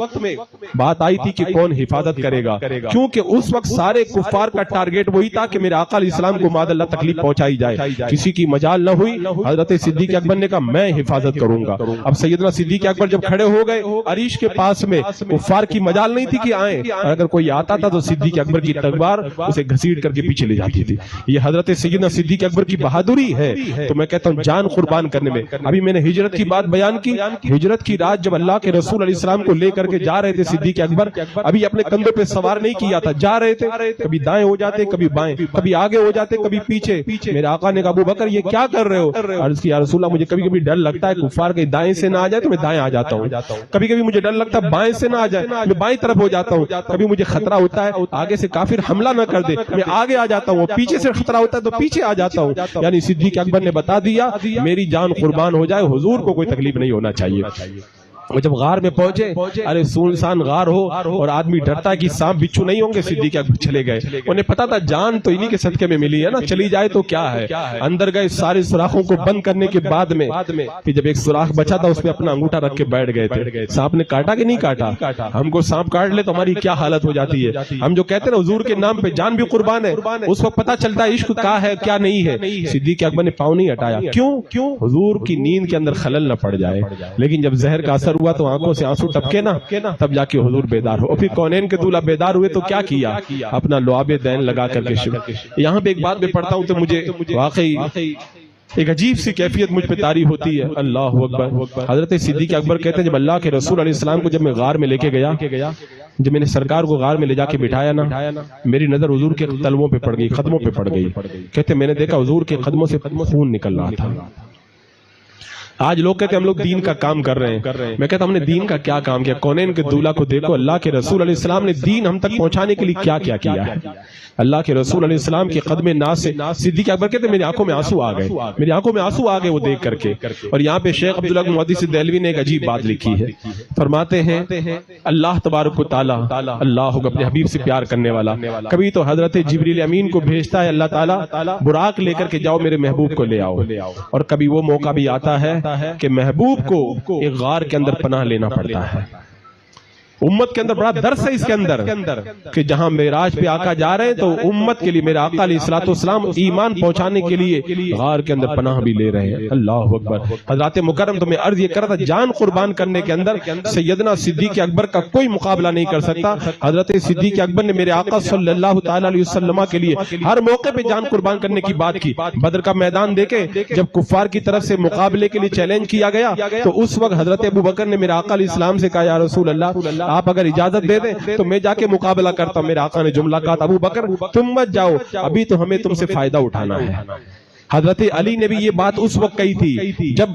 بات آئی تھی کہ کون حفاظت کرے گا، کیونکہ اس وقت سارے کفار کا ٹارگیٹ وہی تھا کہ میرے آقا علیہ السلام کو معاذ اللہ تکلیف پہنچائی جائے۔ کسی کی مجال نہ ہوئی، حضرت صدیق اکبر نے کہا میں حفاظت کروں گا۔ اب سیدنا صدیق اکبر جب کھڑے ہو گئے عریش کے پاس میں، کفار کی مجال نہیں تھی کہ آئیں، اور اگر کوئی آتا تھا تو صدیق اکبر کی تلوار اسے گھسیٹ کر کے پیچھے لے جاتی تھی۔ یہ حضرت سیدنا صدیق اکبر کی بہادری ہے۔ تو میں کہتا ہوں جان قربان کرنے میں، ابھی میں نے ہجرت کی بات بیان کی، ہجرت کی رات جب اللہ کے رسول علیہ السلام کو لے کر کے جا رہے تھے صدیق اکبر، ابھی اپنے کندھوں پہ سوار نہیں کیا تھا، جا رہے تھے، کبھی دائیں ہو جاتے کبھی بائیں، کبھی آگے ہو جاتے کبھی پیچھے۔ میرے آقا نے کہا ابو بکر یہ کیا کر رہے ہو؟ عرض کی یا رسول اللہ مجھے کبھی کبھی ڈر لگتا ہے کفار کے دائیں سے نہ آ جائے تو میں دائیں آ جاتا ہوں، کبھی کبھی مجھے ڈر لگتا ہے بائیں سے نہ آ جائے میں بائیں طرف ہو جاتا ہوں، کبھی مجھے خطرہ ہوتا ہے آگے سے کافر حملہ نہ کر دے میں آگے آ جاتا ہوں، پیچھے سے خطرہ ہوتا ہے تو پیچھے آ جاتا ہوں۔ یعنی صدیق اکبر نے بتا دیا میری جان قربان ہو جائے حضور کو کوئی تکلیف نہیں ہونا چاہیے۔ وہ جب غار میں پہنچے، ارے سنسان غار ہو اور آدمی ڈرتا ہے کہ سانپ بچھو نہیں ہوں گے، صدیق اکبر چلے گئے، انہیں پتا تھا جان تو انہی کے صدقے میں ملی ہے نا، چلی جائے تو کیا ہے۔ اندر گئے، سارے سوراخوں کو بند کرنے کے بعد میں کہ جب ایک سوراخ بچا تھا اس پہ اپنا انگوٹھا رکھ کے بیٹھ گئے تھے۔ سانپ نے کاٹا کہ نہیں کاٹا؟ ہم کو سانپ کاٹ لے تو ہماری کیا حالت ہو جاتی ہے۔ ہم جو کہتے ہیں نا حضور کے نام پہ جان بھی قربان ہے، اس وقت پتا چلتا ہے عشق کیا ہے کیا نہیں ہے۔ صدیق اکبر نے پاؤں نہیں ہٹایا، کیوں؟ حضور کی نیند کے اندر خلل نہ پڑ جائے۔ لیکن جب زہر کا اثر ہوا تو آنکھوں سے آنسو ٹپکے نا، تب جا کے حضور بیدار ہو۔ اور پھر کونین کے دولہ بیدار ہوئے تو کیا کیا؟ اپنا لعاب دین لگا کر کے شروع۔ یہاں پہ ایک بات میں پڑھتا ہوں تو مجھے واقعی ایک عجیب سی کیفیت مجھ پہ طاری ہوتی ہے۔ اللہ اکبر۔ حضرت صدیق اکبر کہتے ہیں جب اللہ کے رسول علیہ السلام کو جب میں غار میں لے کے گیا، جب میں نے سرکار کو غار میں لے جا کے بٹھایا نا، میری نظر حضور کے تلووں پہ پڑ گئی، قدموں پہ پڑ گئی۔ کہتے میں نے دیکھا حضور کے قدموں سے خون نکل رہا تھا۔ آج لوگ کہتے ہیں ہم لوگ دین کا کام کر رہے ہیں، میں کہتا ہوں ہم نے دین کا کیا کام کیا؟ کونین کے دولہ کو دیکھو، اللہ کے رسول علیہ السلام نے دین ہم تک پہنچانے کے لیے کیا کیا کیا ہے۔ اللہ کے رسول علیہ السلام کے قدم ناز سے صدیق اکبر کہتے ہیں میری آنکھوں میں آنسو آ گئے، میری آنکھوں میں آنسو آ گئے وہ دیکھ کر کے۔ اور یہاں پہ شیخ عبداللہ محدث دہلوی نے ایک عجیب بات لکھی ہے، فرماتے ہیں اللہ تبارک و تعالیٰ، اللہ اپنے حبیب سے پیار کرنے والا، کبھی تو حضرت جبریل امین کو بھیجتا ہے اللہ تعالیٰ براق لے کر کے جاؤ میرے محبوب کو لے آؤ، اور کبھی وہ موقع بھی آتا ہے کہ محبوب کو ایک غار کے اندر پناہ لینا پڑتا ہے۔ امت کے اندر بڑا درس ہے اس کے اندر کہ جہاں معراج پہ آقا جا رہے ہیں تو امت کے لیے میرے آقا علیہ الصلوۃ والسلام ایمان پہنچانے کے لیے غار کے اندر پناہ بھی لے رہے ہیں. اللہ اکبر. حضرات مکرم تو میں عرض یہ کر رہا تھا جان قربان کرنے کے اندر سیدنا صدیق اکبر کا کوئی مقابلہ نہیں کر سکتا. حضرت صدیق اکبر نے میرے آقا صلی اللہ تعالی علیہ وسلم کے لیے ہر موقع پہ جان قربان کرنے کی بات کی. بدر کا میدان دیکھے جب کفار کی طرف سے مقابلے کے لیے چیلنج کیا گیا تو اس وقت حضرت ابو بکر نے میرے آقا علیہ السلام سے کہا یا رسول اللہ آپ اگر اجازت دے دیں تو میں جا کے مقابلہ کرتا ہوں. میرے آقا نے جملہ کہا ابو بکر تم مت جاؤ, ابھی تو ہمیں تم سے فائدہ اٹھانا ہے. حضرت علی نے بھی یہ بات اس وقت کہی تھی جب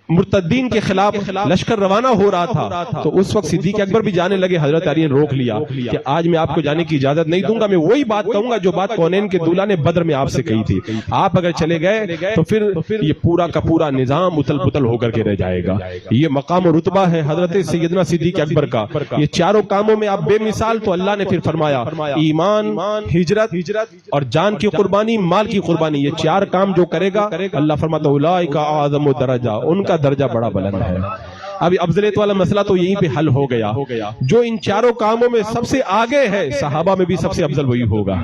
مرتدین کے خلاف لشکر روانہ ہو رہا تھا تو اس وقت صدیق اکبر بھی جانے لگے. حضرت علی نے روک لیا کہ آج میں آپ کو جانے کی اجازت نہیں دوں گا, میں وہی بات کہوں گا جو بات کونین کے دولہ نے بدر میں آپ سے کہی تھی. آپ اگر چلے گئے تو پھر یہ پورا کا پورا نظام اتل پتل ہو کر کے رہ جائے گا. یہ مقام و رتبہ ہے حضرت سیدنا صدیق اکبر کا. یہ چاروں کاموں میں آپ بے مثال. تو اللہ نے پھر فرمایا ایمان, ہجرت اور جان کی قربانی, مال کی قربانی, یہ چار کام جو کرے گا اللہ فرماتا اولئک اعظم درجہ, ان کا درجہ بڑا بلند ہے. ابھی افضلیت والا مسئلہ تو یہیں پہ حل ہو گیا. جو ان چاروں کاموں میں سب سے آگے ہے صحابہ میں بھی سب سے افضل وہی ہوگا.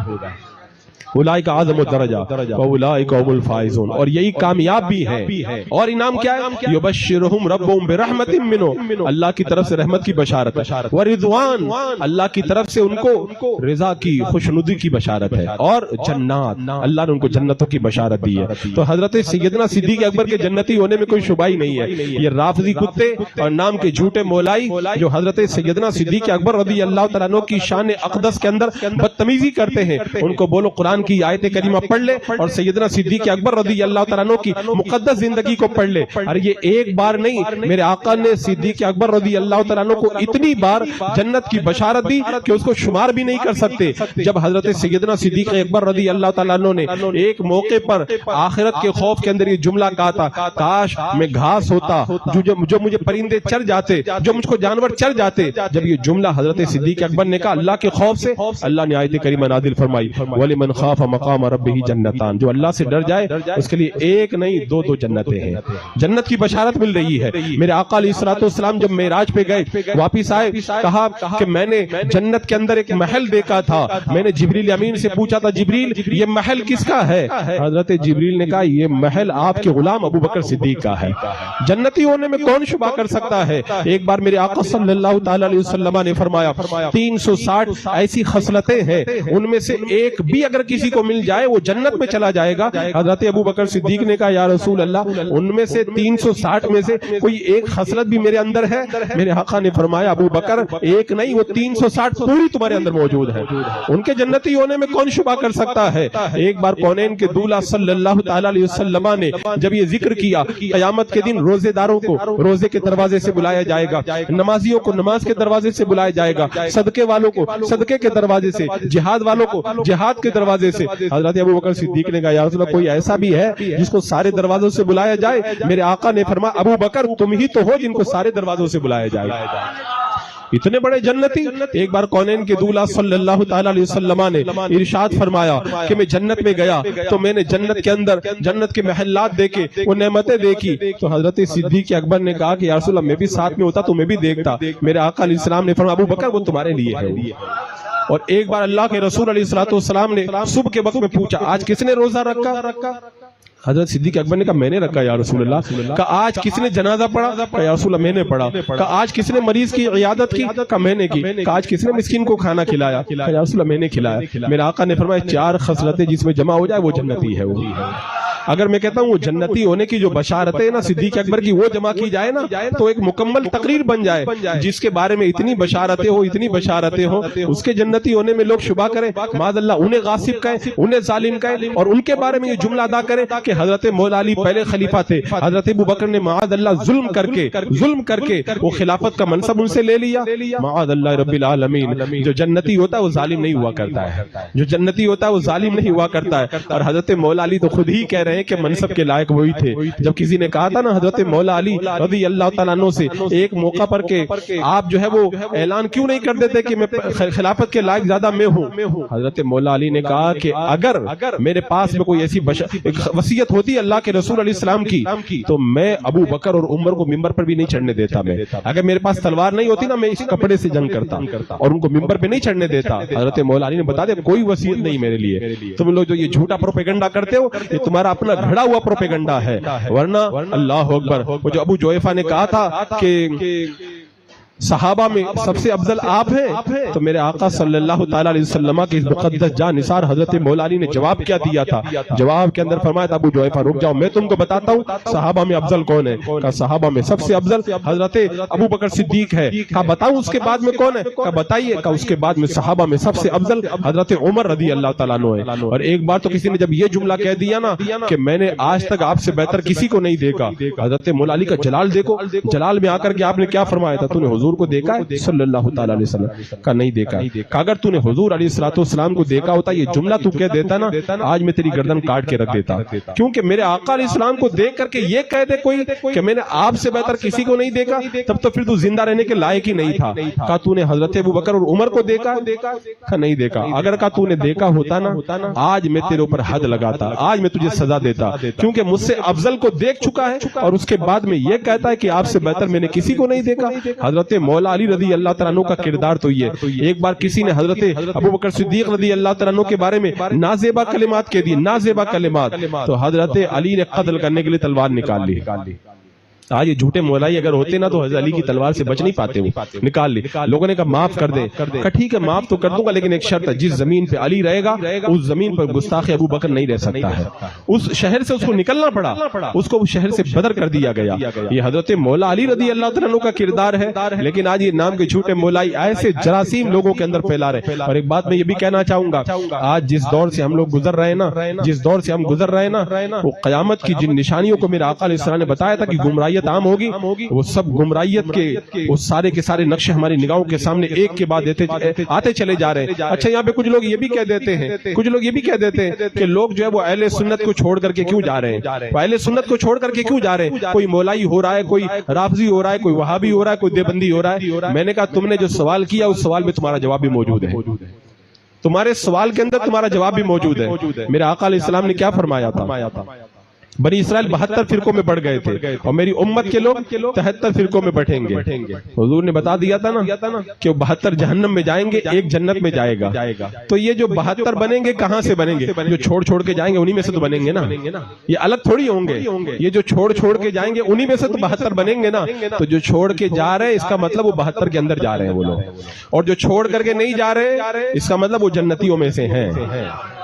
اولئک اعظم الدرجہ واولئک هم الفائزون, اور یہی کامیاب بھی ہے. اور انعام کیا ہے؟ یبشرہم ربہم برحمت منہ, اللہ کی طرف سے رحمت کی بشارت ہے. ورضوان, اللہ کی طرف سے ان کو رضا کی خوشنودی کی بشارت ہے. اور جنات, اللہ نے ان کو جنتوں کی بشارت دی ہے. تو حضرت سیدنا صدیق اکبر کے جنتی ہونے میں کوئی شبہ ہی نہیں ہے. یہ رافضی کتے اور نام کے جھوٹے مولائی جو حضرت سیدنا صدیق اکبر رضی اللہ تعالیٰ عنہ کی شان اقدس کے اندر بدتمیزی کرتے ہیں, ان کو بولو قرآن کی آیت کریمہ پڑھ لے اور سیدنا صدیق اکبر رضی اللہ تعالیٰ عنہ کی مقدس زندگی کو پڑھ لے. اور یہ ایک بار نہیں, میرے آقا نے صدیق اکبر رضی اللہ تعالیٰ عنہ کو اتنی بار جنت کی بشارت دی کہ اس کو شمار بھی نہیں کر سکتے. جب حضرت سیدنا صدیق اکبر رضی اللہ تعالیٰ عنہ نے ایک موقع پر آخرت کے خوف کے اندر یہ جملہ کہا تھا کاش میں گھاس ہوتا جو مجھے پرندے چر جاتے, جو مجھ کو جانور چر جاتے. جب یہ جملہ حضرت صدیق اکبر نے کہا اللہ کے خوف سے, اللہ نے آیت کریمہ نازل فرمائی وَلِمَنْ خَافَ مقام ربہ جنتان, جو اللہ سے ڈر جائے اس کے لیے ایک نہیں دو جنتیں ہیں. جنت کی بشارت مل رہی ہے. میرے آقا علیہ الصلوۃ والسلام جب معراج پہ گئے واپس آئے, کہا کہ میں نے جنت کے اندر ایک محل دیکھا تھا. میں نے جبریل امین سے پوچھا تھا جبریل یہ محل کس کا ہے؟ حضرت جبریل نے کہا یہ محل آپ کے غلام ابو بکر صدیق کا ہے. جنتی ہونے میں کون شبہ کر سکتا ہے؟ ایک بار میرے آقا صلی اللہ تعالی علیہ وسلم نے فرمایا 360 ایسی خصلتیں ہیں ان میں سے ایک بھی اگر کسی کو مل جائے وہ جنت میں چلا جائے گا. حضرت ابو بکر صدیق نے کہا یا رسول اللہ ان میں سے 360 میں سے کوئی ایک خصلت بھی میرے اندر ہے؟ میرے آقا نے فرمایا ابو بکر ایک نہیں وہ 360 پوری تمہارے اندر موجود ہے. ان کے جنتی ہونے میں کون شبہ کر سکتا ہے؟ ایک بار کونین کے دولہ صلی اللہ تعالی علیہ وسلم نے جب یہ ذکر کیا قیامت کے دن روزے داروں کو روزے کے دروازے سے بلایا جائے گا, نمازیوں کو نماز کے دروازے سے بلایا جائے گا, صدقے والوں کو صدقے کے دروازے سے, جہاد والوں کو جہاد کے دروازے سے. حضرت ابو بکر صدیق نے کہا یا رسول اللہ کوئی ایسا بھی ہے جس کو سارے دروازوں سے بلایا جائے؟ میرے آقا نے فرمایا ابو بکر تم ہی تو ہو جن کو سارے دروازوں سے بلایا جائے. اتنے بڑے جنتی. ایک بار کونین کے دولہ صلی اللہ تعالی علیہ وسلم نے ارشاد فرمایا کہ میں جنت میں گیا تو میں نے جنت کے اندر جنت کے محلات دیکھے, وہ نعمتیں دیکھی. تو حضرت صدیق اکبر نے کہا کہ یا رسول اللہ میں بھی ساتھ میں ہوتا تو میں بھی دیکھتا. میرے آقا علیہ السلام نے فرمایا ابو بکر وہ تمہارے لیے ہے. اور ایک بار اللہ کے رسول علیہ الصلوۃ والسلام نے صبح کے وقت میں پوچھا آج کس نے روزہ رکھا؟ حضرت صدیق اکبر نے کہا میں نے رکھا یا رسول اللہ. کہا آج کس نے جنازہ پڑھا؟ کہا یا رسول اللہ میں نے پڑھا. کہا آج کس نے مریض کی عیادت کی؟ کہا میں نے کی. کہا آج کس نے مسکین کو کھانا کھلایا؟ کہا یا رسول اللہ میں نے کھلایا. میرے آقا نے فرمایا 4 خصلتیں جس میں جمع ہو جائے وہ جنتی ہے. وہ اگر میں کہتا ہوں وہ جنتی ہونے کی جو بشارت ہے نا صدیق اکبر کی وہ جمع کی جائے نا تو ایک مکمل تقریر بن جائے. جس کے بارے میں اتنی بشارتیں ہو اس کے جنتی ہونے میں لوگ شبہ کریں, معاذ اللہ انہیں غاصب کہیں, انہیں ظالم کہیں, اور ان کے بارے میں یہ جملہ ادا کریں کہ حضرت مولا علی پہلے خلیفہ تھے, حضرت ابو بکر نے معاذ اللہ ظلم کر کے وہ خلافت کا منصب ان سے لے لیا. معاذ اللہ رب العالمین. جو جنتی ہوتا ہے وہ ظالم نہیں ہوا کرتا ہے, جو جنتی ہوتا ہے وہ ظالم نہیں ہوا کرتا ہے. اور حضرت مولا علی تو خود ہی کہہ رہے رہے ہیں کہ منصب کے لائق وہی تھے. جب کسی نے کہا تھا نا حضرت مولا علی رضی اللہ تعالیٰ عنہ سے ایک موقع پر کہ آپ جو ہے وہ اعلان کیوں نہیں کر دیتے کہ میں خلافت کے لائق زیادہ میں ہوں, حضرت مولا علی نے کہا کہ اگر میرے پاس میں کوئی ایسی وصیت ہوتی اللہ کے رسول علیہ السلام کی تو میں ابو بکر اور عمر کو ممبر پر بھی نہیں چڑھنے دیتا. میں اگر میرے پاس تلوار نہیں ہوتی نا میں اس کپڑے سے جنگ کرتا اور ان کو ممبر پہ نہیں چڑھنے دیتا. حضرت مولا علی نے بتا دیا کوئی وصیت نہیں میرے لیے. تم لوگ جو یہ جھوٹا پروپیگنڈا کرتے ہو یہ تمہارا اپنا گھڑا ہوا پروپیگنڈا ہے, ورنہ اللہ اکبر وہ جو ابو جویفہ نے کہا تھا کہ صحابہ میں سب سے افضل آپ ہیں, تو میرے آقا صلی اللہ تعالی علیہ وسلم کے اس مقدس جاں نثار حضرت مولا علی نے جواب کیا دیا تھا. جواب کے اندر فرمایا تھا ابو جویفہ رک جاؤ میں تم کو بتاتا ہوں صحابہ میں افضل کون ہے. کہا صحابہ میں سب سے افضل حضرت ابو بکر صدیق ہے. کہا بتاؤں اس کے بعد میں کون ہے. کہا بتائیے. کہا اس کے بعد میں صحابہ میں سب سے افضل حضرت عمر رضی اللہ تعالیٰ عنہ ہے. اور ایک بار تو کسی نے جب یہ جملہ کہہ دیا نا کہ میں نے آج تک آپ سے بہتر کسی کو نہیں دیکھا, حضرت مولا علی کا جلال دیکھو, جلال میں آ کر کے آپ نے کیا فرمایا تھا, تو نے حضور کو دیکھا ہے صلی اللہ تعالی علیہ وسلم. کا نہیں دیکھا. کہ اگر تو نے حضور علیہ الصلوۃ والسلام کو دیکھا ہوتا یہ جملہ تو کہہ دیتا نا آج میں تیری گردن کاٹ کے رکھ دیتا. کیونکہ میرے آقا علیہ السلام کو دیکھ کر کے یہ کہہ دے کوئی کہ میں نے آپ سے بہتر کسی کو نہیں دیکھا تب تو پھر تو زندہ رہنے کے لائق ہی نہیں تھا. کہا تو نے حضرت ابو بکر اور عمر کو دیکھا. کہا نہیں دیکھا. اگر کہا تو نے دیکھا ہوتا نا آج میں تیرے اوپر حد لگاتا, آج میں تجھے سزا دیتا, کیونکہ مجھ سے افضل کو دیکھ چکا ہے اور اس کے بعد میں یہ کہتا ہے کہ آپ سے بہتر میں نے کسی کو نہیں دیکھا. حضرت مولا علی رضی اللہ تعالیٰ عنہ کا کردار تو یہ. ایک بار کسی نے حضرت ابو بکر صدیق رضی اللہ تعالیٰ عنہ کے بارے میں نازیبا کلمات کہہ دی, نازیبا کلمات, تو حضرت علی نے قتل کرنے کے لیے تلوار نکال لی. آج یہ جھوٹے مولائی اگر ہوتے نا تو حضرت علی کی تلوار سے بچ نہیں پاتے, وہ نکال لی. لوگوں نے کہا معاف کر دے. کہا ٹھیک ہے معاف تو کر دوں گا لیکن ایک شرط ہے, جس زمین پہ علی رہے گا اس زمین پر گستاخ ابو بکر نہیں رہ سکتا ہے. اس شہر سے اس کو نکلنا پڑا, اس کو اس شہر سے بدر کر دیا گیا. یہ حضرت مولا علی رضی اللہ تعالیٰ عنہ کا کردار ہے. لیکن آج یہ نام کے جھوٹے مولائی ایسے جراثیم لوگوں کے اندر پھیلا رہے. اور ایک بات میں یہ بھی کہنا چاہوں گا, آج جس دور سے ہم لوگ گزر رہے ہیں نا, جس دور سے ہم گزر رہے ہیں نا, وہ قیامت کی جن نشانیوں کو میرے آقا علیہ السلام نے بتایا تھا کہ گمراہیت عام ہوگی, وہ سب گمراہیت کے وہ سارے کے سارے نقشے ہماری نگاہوں کے سامنے ایک کے بعد آتے چلے جا رہے ہیں. اچھا یہاں پہ کچھ لوگ یہ بھی کہہ دیتے ہیں, کہ لوگ جو ہے وہ اہل سنت کو چھوڑ کر کے کیوں جا رہے ہیں, اہل سنت کو چھوڑ کر کے کیوں جا رہے ہیں, کوئی مولائی ہو رہا ہے, کوئی رافضی ہو رہا ہے, کوئی وہابی ہو رہا ہے, کوئی دیوبندی ہو رہا ہے. میں نے کہا تم نے جو سوال کیا اس سوال میں تمہارا جواب بھی موجود ہے, تمہارے سوال کے اندر تمہارا جواب بھی موجود ہے. میرے آقا علیہ السلام نے کیا فرمایا تھا, بنی اسرائیل 72 فرقوں میں بڑھ گئے تھے اور میری امت کے لوگ 73 فرقوں میں بٹیں گے. حضور نے بتا دیا تھا نا کہ وہ 72 جہنم میں جائیں گے, ایک جنت میں جائے گا. تو یہ جو 72 بنیں گے کہاں سے بنیں گے, جو چھوڑ کے جائیں گے انہی میں سے تو بنیں گے نا, یہ الگ تھوڑی ہوں گے. یہ جو چھوڑ کے جائیں گے انہی میں سے تو 72 بنیں گے نا. تو جو چھوڑ کے جا رہے ہیں اس کا مطلب وہ 72 کے اندر جا رہے ہیں وہ لوگ, اور جو چھوڑ کر کے نہیں جا رہے اس کا مطلب وہ جنتیوں میں سے ہیں.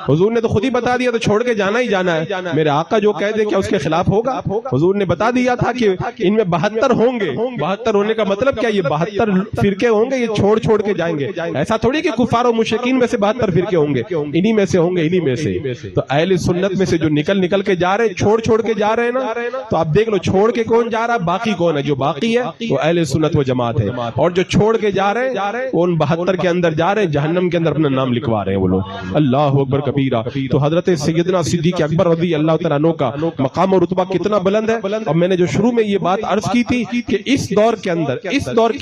حضور نے تو خود ہی بتا دیا تو چھوڑ کے جانا ہی جانا ہے. میرے آقا جو کہہ دے کیا اس کے خلاف ہوگا؟ حضور نے بتا دیا تھا کہ ان میں 72 ہوں گے. 72 ہونے کا مطلب کیا, یہ 72 فرقے ہوں گے, یہ چھوڑ کے جائیں گے. ایسا تھوڑی کہ کفار و مشرکین میں سے 72 فرقے ہوں گے, انہی میں سے ہوں گے, انہی میں سے. تو اہل سنت میں سے جو نکل کے جا رہے, چھوڑ کے جا رہے ہیں نا, تو آپ دیکھ لو چھوڑ کے کون جا رہا, باقی کون ہے. جو باقی ہے وہ اہل سنت و جماعت ہے, اور جو چھوڑ کے جا رہے ہیں وہ ان 72 کے اندر جا رہے ہیں, جہنم کے اندر اپنا نام لکھوا رہے ہیں وہ لوگ. اللہ اکبر کبیرہ. تو حضرت سیدنا صدیق اکبر رضی اللہ تعالیٰ عنہ کا مقام و رتبہ کتنا بلند ہے. اور میں نے جو شروع میں یہ بات عرض کی تھی کہ اس دور کے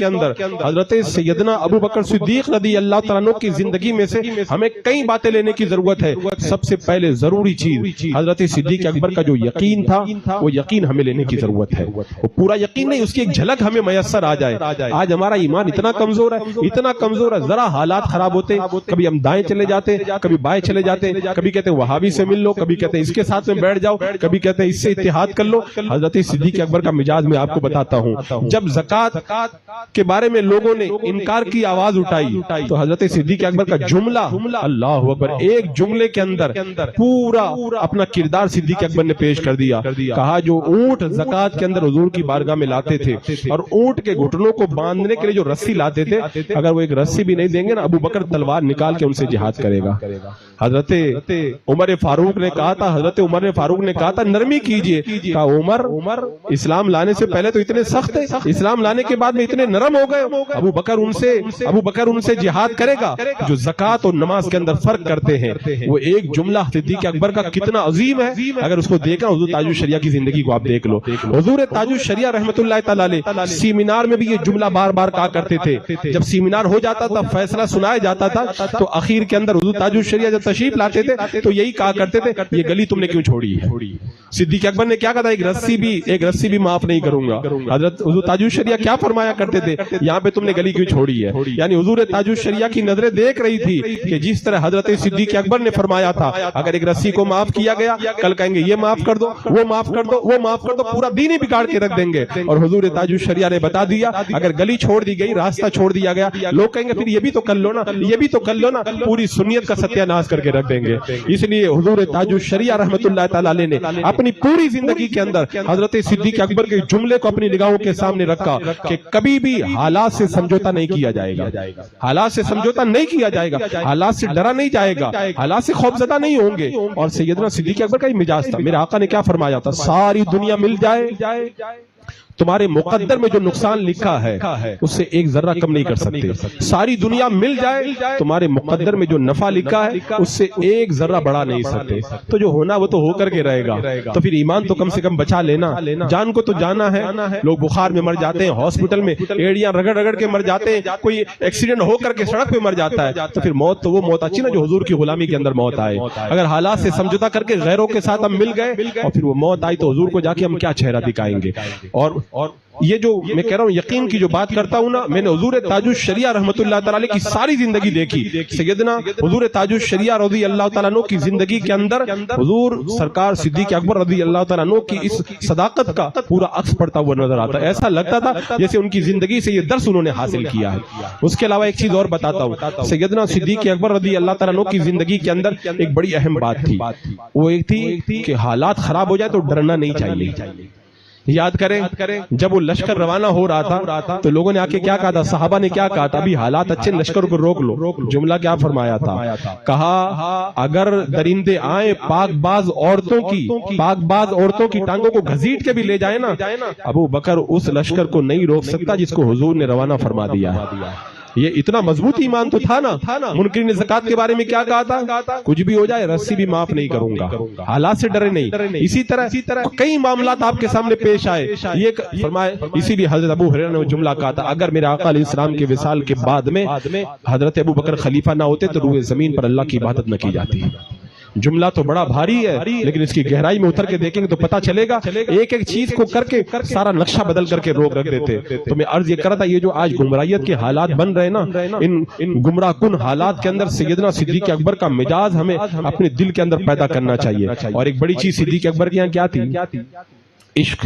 اندر حضرت سیدنا ابو بکر صدیق رضی اللہ تعالیٰ عنہ کی زندگی میں سے ہمیں کئی باتیں لینے کی ضرورت ہے. سب سے پہلے ضروری چیز حضرت صدیق اکبر کا جو یقین تھا, وہ یقین ہمیں لینے کی ضرورت ہے. وہ پورا یقین نہیں, اس کی ایک جھلک ہمیں میسر آ جائے. آج ہمارا ایمان اتنا کمزور ہے, ذرا حالات خراب ہوتے کبھی ہم دائیں چلے جاتے, کبھی بائیں چلے جاتے, کبھی کہتے ہیں وہابی سے مل لو, کبھی کہتے ہیں اس کے ساتھ میں بیٹھ جاؤ, کبھی کہتے ہیں اس سے اتحاد کر لو. حضرت صدیق اکبر کا مزاج میں آپ کو بتاتا ہوں. جب زکات کے بارے میں لوگوں نے انکار کی آواز اٹھائی تو حضرت صدیق اکبر کا جملہ, اللہ اکبر, ایک جملے کے اندر پورا اپنا کردار صدیق اکبر نے پیش کر دیا. کہا جو اونٹ زکات کے اندر حضور کی بارگاہ میں لاتے تھے اور اونٹ کے گھٹنوں کو باندھنے کے لیے جو رسی لاتے تھے, اگر وہ ایک رسی بھی نہیں دیں گے نا, ابو بکر تلوار نکال کے ان سے جہاد کرے گا. حضرت حضرت عمر فاروق نے کہا تھا، حضرت عمر فاروق نے کہا تھا نرمی کیجئے، کہا عمر اسلام لانے سے پہلے تو اتنے سخت تھے، اسلام لانے کے بعد میں اتنے نرم ہو گئے۔ ابو بکر ان سے جہاد کرے گا۔ جو زکوٰۃ اور نماز کے اندر فرق کرتے ہیں، وہ ایک جملہ صدیق اکبر کا کتنا عظیم ہے، اگر اس کو دیکھا حضور تاج الشریعہ کی زندگی کو آپ دیکھ لو۔ حضور تاج الشریعہ رحمۃ اللہ تعالی علیہ سیمینار میں بھی یہ جملہ بار بار کہا کرتے تھے۔ جب سیمینار ہو جاتا تھا، فیصلہ سنایا جاتا تھا، تو اخیر کے اندر حضور تاج الشریعہ جب تشریف لاتے تھے تو یہی کہا کرتے تھے، یہ گلی تم نے کیوں چھوڑی ہے؟ صدیق اکبر نے کیا کہا تھا؟ ایک رسی بھی معاف نہیں کروں گا۔ حضرت حضور تاج الشریعہ کیا فرمایا کرتے تھے؟ یہاں پہ تم نے گلی کیوں چھوڑی ہے؟ یعنی حضور تاج الشریعہ کی نظریں دیکھ رہی تھی کہ جس طرح حضرت صدیق اکبر نے فرمایا تھا، اگر ایک رسی کو معاف کیا گیا، کل کہیں گے یہ معاف کر دو، وہ معاف کر دو، وہ معاف کر دو، پورا دین ہی بگاڑ کے رکھ دیں گے۔ اور حضور تاج الشریعہ نے بتا دیا، اگر گلی چھوڑ دی گئی، راستہ چھوڑ دیا گیا، لوگ کہیں گے پھر یہ بھی تو کر لو نا، یہ بھی تو کر لو نا، پوری سنیت کا ستیہ ناش کر کے رکھ دیں گے۔ اس لیے حضور تاج الشریعہ رحمۃ اللہ تعالی علیہ نے اپنی پوری زندگی کے اندر حضرت صدیق اکبر کے جملے کو اپنی نگاہوں کے سامنے رکھا کہ کبھی بھی حالات سے سمجھوتا نہیں کیا جائے گا، حالات سے سمجھوتا نہیں کیا جائے گا، حالات سے ڈرا نہیں جائے گا، حالات سے خوفزدہ نہیں ہوں گے۔ اور سیدنا صدیق اکبر کا ہی مزاج تھا۔ میرے آقا نے کیا فرمایا تھا؟ ساری دنیا مل جائے، تمہارے مقدر میں جو نقصان لکھا ہے اس سے ایک ذرہ کم نہیں کر سکتے۔ ساری دنیا مل جائے، تمہارے مقدر میں جو نفع لکھا ہے اس سے ایک ذرہ بڑھا نہیں سکتے۔ تو جو ہونا وہ تو ہو کر کے رہے گا، تو پھر ایمان تو کم سے کم بچا لینا۔ جان کو تو جانا ہے، لوگ بخار میں مر جاتے ہیں، ہاسپٹل میں ایڑیاں رگڑ رگڑ کے مر جاتے ہیں، کوئی ایکسیڈنٹ ہو کر کے سڑک پہ مر جاتا ہے، تو پھر موت تو وہ موت اچھی نا جو حضور کی غلامی کے اندر موت آئے۔ اگر حالات سے سمجھوتا کر کے غیروں کے ساتھ ہم مل گئے اور پھر وہ موت آئی تو حضور کو جا کے ہم کیا چہرہ دکھائیں گے؟ اور یہ جو میں کہہ رہا ہوں یقین کی جو بات کرتا ہوں نا، میں نے حضور تاج الشریعہ رحمۃ اللہ تعالی کی ساری زندگی دیکھی۔ سیدنا حضور تاج الشریعہ رضی اللہ تعالیٰ عنہ کی زندگی کے اندر حضور سرکار صدیق اکبر رضی اللہ تعالیٰ عنہ کی اس صداقت کا پورا عکس پڑتا ہوا نظر آتا ہے۔ ایسا لگتا تھا جیسے ان کی زندگی سے یہ درس انہوں نے حاصل کیا ہے۔ اس کے علاوہ ایک چیز اور بتاتا ہوں، سیدنا صدیق اکبر رضی اللہ تعالیٰ عنہ کی زندگی کے اندر ایک بڑی اہم بات تھی، وہ ایک تھی کہ حالات خراب ہو جائے تو ڈرنا نہیں چاہیے۔ یاد کریں جب وہ لشکر روانہ ہو رہا تھا تو لوگوں نے آ کے کیا کہا تھا؟ صحابہ نے کیا کہا تھا؟ ابھی حالات اچھے، لشکر کو روک لو۔ جملہ کیا فرمایا تھا؟ کہا اگر درندے آئیں پاک باز عورتوں کی ٹانگوں کو گھسیٹ کے بھی لے جائیں نا، ابو بکر اس لشکر کو نہیں روک سکتا جس کو حضور نے روانہ فرما دیا ہے۔ یہ اتنا مضبوط ایمان تو تھا نا۔ منکرین زکوٰۃ کے بارے میں کیا کہا تھا؟ کچھ بھی ہو جائے رسی بھی معاف نہیں کروں گا، حالات سے ڈرے نہیں۔ اسی طرح کئی معاملات آپ کے سامنے پیش آئے، یہ فرمائے، اسی لیے حضرت ابو ہریرہ نے وہ جملہ کہا تھا، اگر میرے آقا علیہ السلام کے وصال کے بعد میں حضرت ابو بکر خلیفہ نہ ہوتے تو روئے زمین پر اللہ کی عبادت نہ کی جاتی۔ جملہ تو بڑا بھاری ہے، لیکن اس کی گہرائی میں اتر کے دیکھیں گے تو پتہ چلے گا ایک ایک چیز کو کر کے سارا نقشہ بدل کر کے روک رکھ دیتے۔ تو میں عرض یہ کر رہا تھا، یہ جو آج گمراہیت کے حالات بن رہے نا، ان گمراہ کن حالات کے اندر سیدنا صدیق اکبر کا مزاج ہمیں اپنے دل کے اندر پیدا کرنا چاہیے۔ اور ایک بڑی چیز صدیق اکبر کے یہاں کیا تھی؟ عشق۔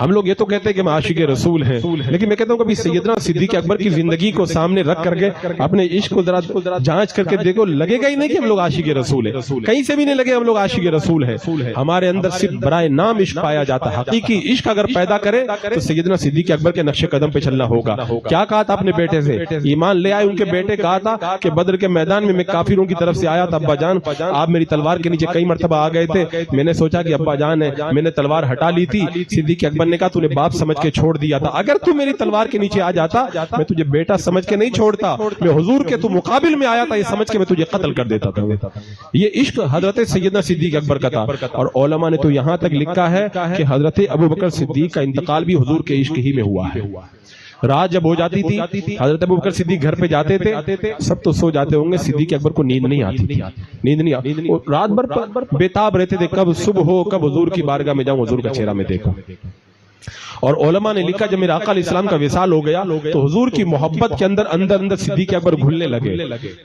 ہم لوگ یہ تو کہتے ہیں کہ ہم عاشق رسول ہیں، لیکن میں کہتا ہوں کبھی سیدنا صدیق اکبر کی زندگی کو سامنے رکھ کر کے اپنے عشق کو ذرا جانچ کر کے دیکھو، لگے گا ہی نہیں کہ ہم لوگ عاشق رسول ہیں، کہیں سے بھی نہیں لگے ہم لوگ عاشق رسول ہیں۔ ہمارے اندر صرف برائے نام عشق پایا جاتا ہے۔ حقیقی عشق اگر پیدا کرے تو سیدنا صدیق اکبر کے نقش قدم پہ چلنا ہوگا۔ کیا کہا تھا اپنے بیٹے سے؟ ایمان لے آئے ان کے بیٹے، کہا تھا کہ بدر کے میدان میں کافروں کی طرف سے آیا تھا، ابا جان آپ میری تلوار کے نیچے کئی مرتبہ آ گئے تھے، میں نے سوچا کہ ابا جان ہے، میں نے تلوار ہٹا لی تھی۔ صدیق اکبر نے کہا تو نے باپ سمجھ کے چھوڑ دیا تھا، اگر تو میری تلوار کے نیچے آ جاتا میں تجھے بیٹا سمجھ کے نہیں چھوڑتا، میں حضور کے تو مقابل میں آیا تھا یہ سمجھ کے میں تجھے قتل کر دیتا تھا۔ یہ عشق حضرت سیدنا صدیق اکبر کا تھا۔ اور علماء نے تو یہاں تک لکھا ہے کہ حضرت ابو بکر صدیق کا انتقال بھی حضور کے عشق ہی میں ہوا ہے۔ رات جب ہو جاتی تھی حضرت ابو بکر صدیق گھر پہ جاتے تھے، سب تو سو جاتے ہوں گے، صدیق اکبر کو نیند نہیں آتی تھی، رات بھر بےتاب رہتے تھے، کب صبح ہو، کب حضور کی بارگاہ میں جاؤں، حضور کا چہرہ میں دیکھوں۔ اور علماء نے لکھا جب میرے آقا علیہ السلام کا وصال ہو گیا تو حضور کی محبت کے اندر اندر صدیق اکبر گھلنے لگے۔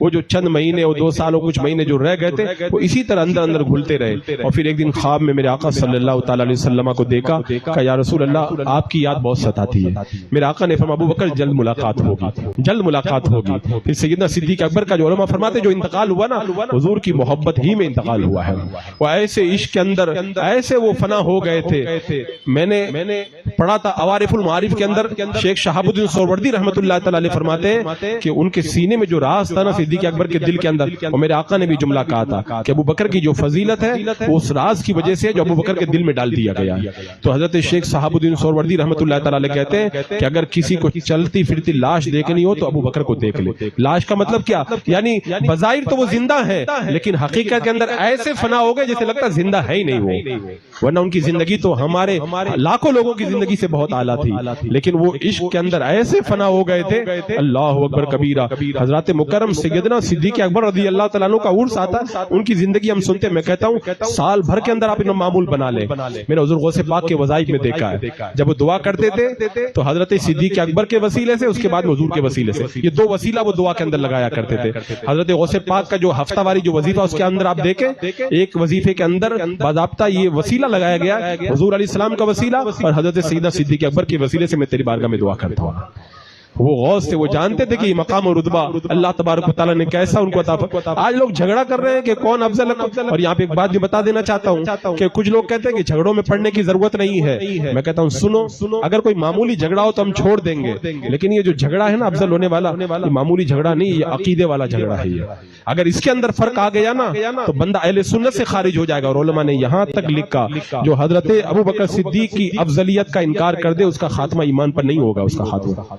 وہ جو چند مہینے، وہ 2 سال اور کچھ مہینے جو رہ گئے تھے، وہ اسی طرح اندر گھلتے رہے۔ اور پھر ایک دن خواب میں میرے آقا صلی اللہ تعالی علیہ وسلم کو دیکھا کہ یا رسول اللہ آپ کی یاد بہت ستاتی ہے۔ میرے آقا نے فرمایا ابو بکر جلد ملاقات ہوگی، جلد ملاقات ہوگی۔ پھر سیدنا صدیق اکبر کا جو علماء فرماتے جو انتقال ہوا نا، حضور کی محبت ہی میں انتقال ہوا ہے۔ وہ ایسے عشق کے اندر ایسے وہ فنا ہو گئے تھے۔ میں نے پڑھا تھا عوارف المعارف کے اندر شیخ شہاب الدین سہروردی رحمۃ اللہ تعالی علیہ فرماتے ہیں کہ ان کے سینے میں جو راز تھا نا صدیق اکبر کے دل کے اندر، اور میرے آقا نے بھی جملہ کہا تھا کہ ابو بکر کی جو فضیلت ہے وہ اس راز کی وجہ سے جو ابو بکر کے دل میں ڈال دیا گیا۔ تو حضرت شیخ شہاب الدین سہروردی رحمۃ اللہ تعالی علیہ کہتے ہیں کہ اگر کسی کو چلتی پھرتی لاش دیکھنی ہو تو ابو بکر کو دیکھ لے۔ لاش کا مطلب کیا؟ یعنی بظاہر تو وہ زندہ ہے لیکن حقیقت کے اندر ایسے فنا ہو گئے جیسے لگتا زندہ ہے ہی نہیں وہ، ورنہ ان کی زندگی تو ہمارے لاکھوں لوگوں کی زندگی سے بہت اعلیٰ تھی، لیکن وہ عشق کے اندر ایسے فنا ہو گئے تھے۔ اللہ اکبر کبیرہ۔ حضرات مکرم سیدنا صدیق اکبر رضی اللہ تعالیٰ عنہ کا عرس آتا ہے، ان کی زندگی ہم سنتے ہیں۔ میں کہتا ہوں سال بھر کے اندر آپ انہیں معمول بنا لیں۔ میرے حضور غوث پاک کے وظائف میں دیکھا ہے جب وہ دعا کرتے تھے تو حضرت صدیق اکبر کے وسیلے سے، اس کے بعد حضور کے وسیلے سے، یہ دو وسیلہ وہ دعا کے اندر لگایا کرتے تھے۔ حضرت غوث پاک کا جو ہفتہ واری جو وظیفہ اس کے اندر آپ دیکھیں، ایک وظیفے کے اندر باضابطہ یہ وسیلہ لگایا گیا، حضور علیہ السلام کا وسیلہ اور حضرت سیدنا صدیق اکبر کے وسیلے سے میں تیری بارگاہ میں دعا کرتا ہوں۔ وہ غوث تھے، وہ جانتے تھے کہ یہ مقام و رتبہ اللہ تبارک و تعالیٰ نے کیسا ان کو عطا فرمایا۔ آج لوگ جھگڑا کر رہے ہیں کہ کون افضل ہے، اور یہاں پہ ایک بات بھی بتا دینا چاہتا ہوں کہ کچھ لوگ کہتے ہیں کہ جھگڑوں میں پڑنے کی ضرورت نہیں ہے۔ میں کہتا ہوں سنو، اگر کوئی معمولی جھگڑا ہو تو ہم چھوڑ دیں گے، لیکن یہ جو جھگڑا ہے نا افضل ہونے والا، یہ معمولی جھگڑا نہیں، یہ عقیدے والا جھگڑا ہے۔ یہ اگر اس کے اندر فرق آ گیا نا تو بندہ اہل سنت سے خارج ہو جائے گا۔ اور علماء نے یہاں تک لکھا جو حضرت ابو بکر صدیق کی افضلیت کا انکار کر دے اس کا خاتمہ ایمان پر نہیں ہوگا، اس کا خاتمہ۔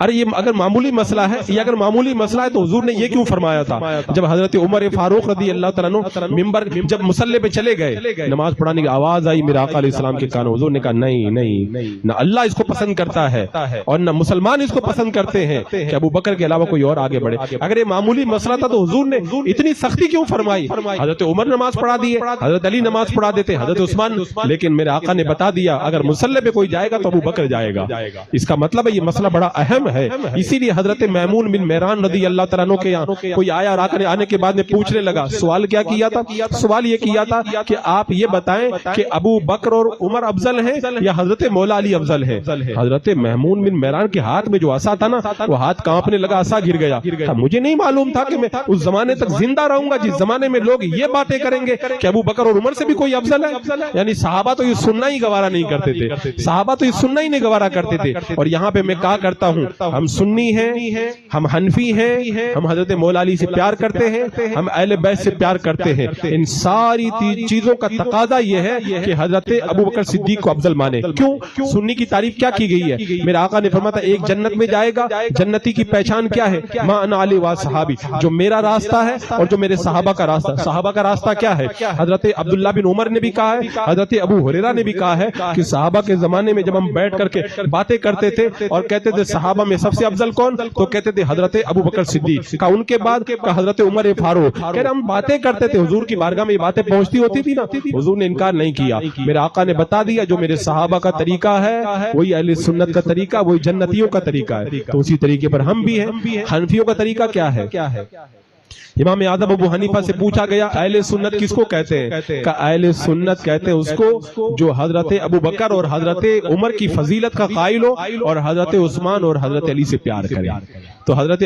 ارے یہ اگر معمولی مسئلہ ہے، یہ اگر معمولی مسئلہ ہے تو حضور نے یہ کیوں فرمایا تھا؟ جب حضرت عمر فاروق رضی اللہ تعالیٰ عنہ ممبر جب مصلی پہ چلے گئے، نماز پڑھانے کی آواز آئی میرے آقا علیہ السلام کے کانوں، حضور نے کہا نہیں، نہ اللہ اس کو پسند کرتا ہے اور نہ مسلمان اس کو پسند کرتے ہیں کہ ابو بکر کے علاوہ کوئی اور آگے بڑھے۔ اگر یہ معمولی مسئلہ تھا تو حضور نے اتنی سختی کیوں فرمائی؟ حضرت عمر نماز پڑھا دیے، حضرت علی نماز پڑھا دیتے، حضرت عثمان، لیکن میرے آقا نے بتا دیا اگر مصلی پہ کوئی جائے گا تو ابو بکر جائے گا۔ اس کا مطلب ہے یہ مسئلہ بڑا اہم ہے۔ اسی لیے حضرت میمون بن مہران رضی اللہ تعالیٰ عنہ کے یہاں کوئی آیا اور آنے کے بعد میں پوچھنے لگا، سوال کیا کیا تھا؟ سوال یہ کیا تھا کہ آپ یہ بتائیں کہ ابو بکر اور عمر افضل ہیں یا حضرت مولا علی افضل ہیں؟ حضرت میمون بن مہران کے ہاتھ میں جو عصا تھا نا وہ ہاتھ کانپنے لگا، عصا گر گیا۔ مجھے نہیں معلوم تھا کہ میں اس زمانے تک زندہ رہوں گا جس زمانے میں لوگ یہ باتیں کریں گے کہ ابو بکر اور عمر سے بھی کوئی افضل ہے۔ یعنی صحابہ تو یہ سننا ہی گوارا نہیں کرتے تھے، صحابہ تو یہ سننا ہی نہیں گوارا کرتے تھے۔ اور یہاں پہ میں کہا کرتا ہوں ہم سنی ہیں، ہم حنفی ہیں، ہم حضرت مولا علی سے پیار کرتے ہیں، ہم اہل بیت سے پیار کرتے ہیں۔ ان ساری چیزوں کا تقاضا یہ ہے کہ حضرت ابو بکر صدیق کو افضل مانے۔ کیوں؟ سنی کی تعریف کیا کی گئی ہے؟ میرے آقا نے فرمایا ایک جنت میں جائے گا، جنتی کی پہچان کیا ہے؟ ما انا علی و صحابی، جو میرا راستہ ہے اور جو میرے صحابہ کا راستہ۔ صحابہ کا راستہ کیا ہے؟ حضرت عبداللہ بن عمر نے بھی کہا ہے، حضرت ابو ہریرہ نے بھی کہا ہے کہ صحابہ کے زمانے میں جب ہم بیٹھ کر کے باتیں کرتے تھے اور کہتے تھے صحابہ میں سب سے افضل کون، تو کہتے تھے حضرت ابو بکر صدیق، کا ان کے بعد کا حضرت عمر فاروق۔ کہہ رہے ہم باتیں کرتے تھے، حضور کی بارگاہ میں یہ باتیں پہنچتی ہوتی تھی نا، حضور نے انکار نہیں کیا۔ میرے آقا نے بتا دیا جو میرے صحابہ کا طریقہ ہے وہی اہل سنت کا طریقہ، وہی جنتیوں کا طریقہ ہے، تو اسی طریقے پر ہم بھی ہیں۔ حنفیوں کا طریقہ کیا ہے؟ امام اعظم ابو حنیفہ سے پوچھا گیا اہل سنت کس کو کہتے ہیں؟ کہ اہل سنت کہتے ہیں اس کو جو حضرت ابو بکر اور حضرت عمر کی فضیلت کا قائل ہو اور حضرت عثمان اور حضرت علی سے پیار کرے۔ تو حضرت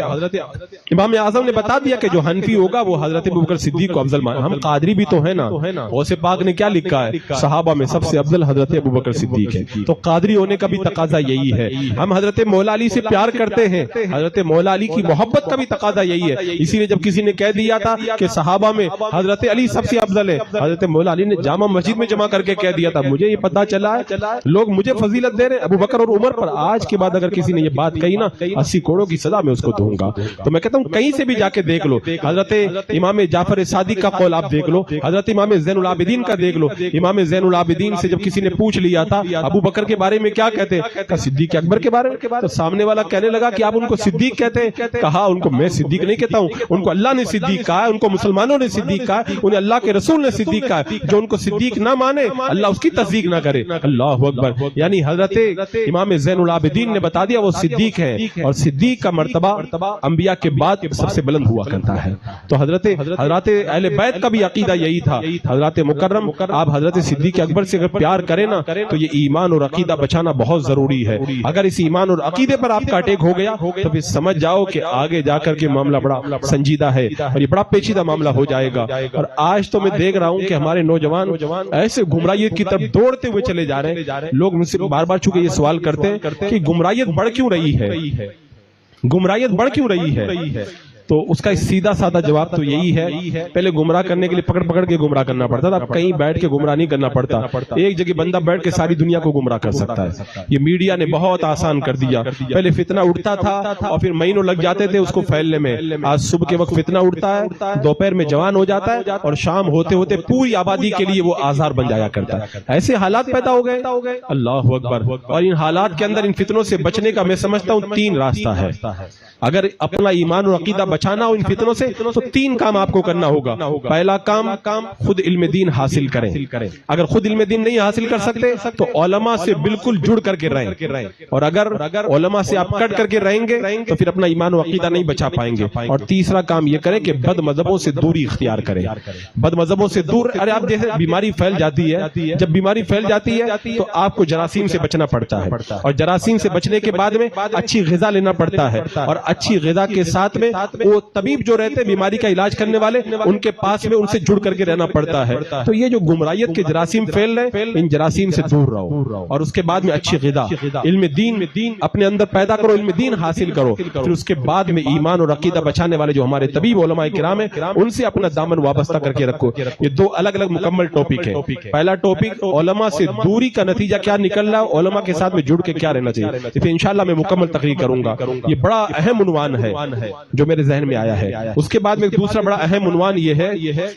امام اعظم نے بتا دیا کہ جو حنفی ہوگا وہ حضرت ابو بکر صدیق کو افضل مانے۔ ہم قادری بھی تو ہیں نا، غوث پاک نے کیا لکھا ہے؟ صحابہ میں سب سے افضل حضرت ابو بکر صدیق ہے۔ تو قادری ہونے کا بھی تقاضا یہی ہے۔ ہم حضرت مولا علی سے پیار کرتے ہیں، حضرت مولا علی کی محبت کا بھی تقاضا یہی ہے۔ اسی لیے جب کسی نے کہہ دیا تھا کہ صحابہ میں حضرت علی سب سے افضل ہے، حضرت مولا علی نے جامع مسجد میں جمع کر کے کہہ دیا تھا مجھے یہ پتا چلا ہے لوگ مجھے فضیلت دے رہے ہیں ابو بکر اور عمر پر، آج کے بعد اگر کسی نے یہ بات کہی نا 80 کروڑوں کی سزا میں اس کو دوں گا۔ تو میں کہتا ہوں کہیں سے بھی جا کے دیکھ لو، حضرت امام جعفر صادق کا قول آپ دیکھ لو، حضرت امام زین العابدین کا دیکھ لو۔ امام زین العابدین سے جب کسی نے پوچھ لیا تھا ابو بکر کے بارے میں کیا کہتے ہیں؟ کہ صدیق اکبر کے بارے میں، تو سامنے والا کہنے لگا کہ آپ ان کو صدیق کہتے ہیں؟ کہا ان کو میں صدیق نہیں کہتا ہوں، ان کو اللہ نے صدیق کہا ہے، ان کو مسلمانوں نے صدیق کہا ہے، انہیں اللہ کے رسول نے صدیق کہا ہے۔ جو ان کو صدیق نہ مانے اللہ اس کی تصدیق نہ کرے۔ اللہ اکبر۔ یعنی حضرت امام زین العابدین نے بتا دیا وہ صدیق ہے، اور صدیق کا مرتبہ انبیاء کے بعد سب سے بلند ہوا کرتا ہے۔ تو حضرت اہل بیت کا بھی عقیدہ یہی تھا۔ حضرت مکرم آپ حضرت صدیق اکبر سے اگر پیار کریں نا تو یہ ایمان اور عقیدہ بچانا بہت ضروری ہے۔ اگر اس ایمان اور عقیدے پر آپ کا اٹیک ہو گیا تو پھر سمجھ جاؤ کہ آگے جا کر کے معاملہ بڑا سنجیدہ ہے۔ اور یہ بڑا پیچیدہ معاملہ ہو جائے گا. اور آج تو میں دیکھ رہا ہوں کہ ہمارے نوجوان ایسے گمراہیت کی طرف دوڑتے ہوئے چلے جا رہے ہیں. لوگ مجھ سے بار بار چونکہ یہ سوال کرتے ہیں کہ گمراہیت بڑھ کیوں رہی ہے, گمراہیت بڑھ کیوں رہی ہے. تو اس کا سیدھا سادہ جواب تو یہی ہے, پہلے گمراہ کرنے کے لیے پکڑ پکڑ کے گمراہ کرنا پڑتا تھا, اب کہیں بیٹھ کے گمراہ نہیں کرنا پڑتا. ایک جگہ بندہ بیٹھ کے ساری دنیا کو گمراہ کر سکتا ہے. یہ میڈیا نے بہت آسان کر دیا. پہلے فتنہ اٹھتا تھا اور پھر مہینوں لگ جاتے تھے اس کو پھیلنے میں. آج صبح کے وقت فتنہ اٹھتا ہے, دوپہر میں جوان ہو جاتا ہے, اور شام ہوتے ہوتے پوری آبادی کے لیے وہ آزار بن جایا کرتا ہے. ایسے حالات پیدا ہو گئے. اللہ اکبر. اور ان حالات کے اندر ان فتنوں سے بچنے کا میں سمجھتا ہوں 3 راستہ ہے. اگر اپنا ایمان اور عقیدہ بچانا ہو ان فتنوں سے تو 3 کام آپ کو کرنا ہوگا. پہلا کام, خود علم دین حاصل کریں. اگر خود علم دین نہیں حاصل کر سکتے تو علماء سے بالکل جڑ کر کے رہیں, اور اگر علماء سے آپ کٹ کر کے رہیں گے تو پھر اپنا ایمان و عقیدہ نہیں بچا پائیں گے. اور تیسرا کام یہ کریں کہ بد مذہبوں سے دوری اختیار کریں. بد مذہبوں سے دور, ارے آپ جیسے بیماری پھیل جاتی ہے, جب بیماری پھیل جاتی ہے تو آپ کو جراثیم سے بچنا پڑتا ہے, اور جراثیم سے بچنے کے بعد میں اچھی غذا لینا پڑتا ہے, اور اچھی غذا کے ساتھ میں وہ طبیب جو رہتے بیماری کا علاج کرنے والے ان کے پاس میں ان سے جڑ کر کے رہنا پڑتا ہے. تو یہ جو گمراہیت کے جراثیم پھیل رہے, ان جراثیم سے دور رہو, اور اس کے بعد میں اچھی غذا, علم دین اپنے اندر پیدا کرو, علم دین حاصل کرو. پھر اس کے بعد میں ایمان اور عقیدہ بچانے والے جو ہمارے طبیب علماء کرام ہیں ان سے اپنا دامن وابستہ کر کے رکھو. یہ 2 الگ الگ مکمل ٹاپک ہے. پہلا ٹاپک علماء سے دوری کا نتیجہ کیا نکل رہا ہے, علماء کے ساتھ میں جڑ کے کیا رہنا چاہیے. اس پہ انشاءاللہ میں مکمل تقریر کروں گا. یہ بڑا اہم عنوان ہے جو میرے ذہن میں آیا ہے. اس کے بعد میں دوسرا بڑا اہم عنوان یہ ہے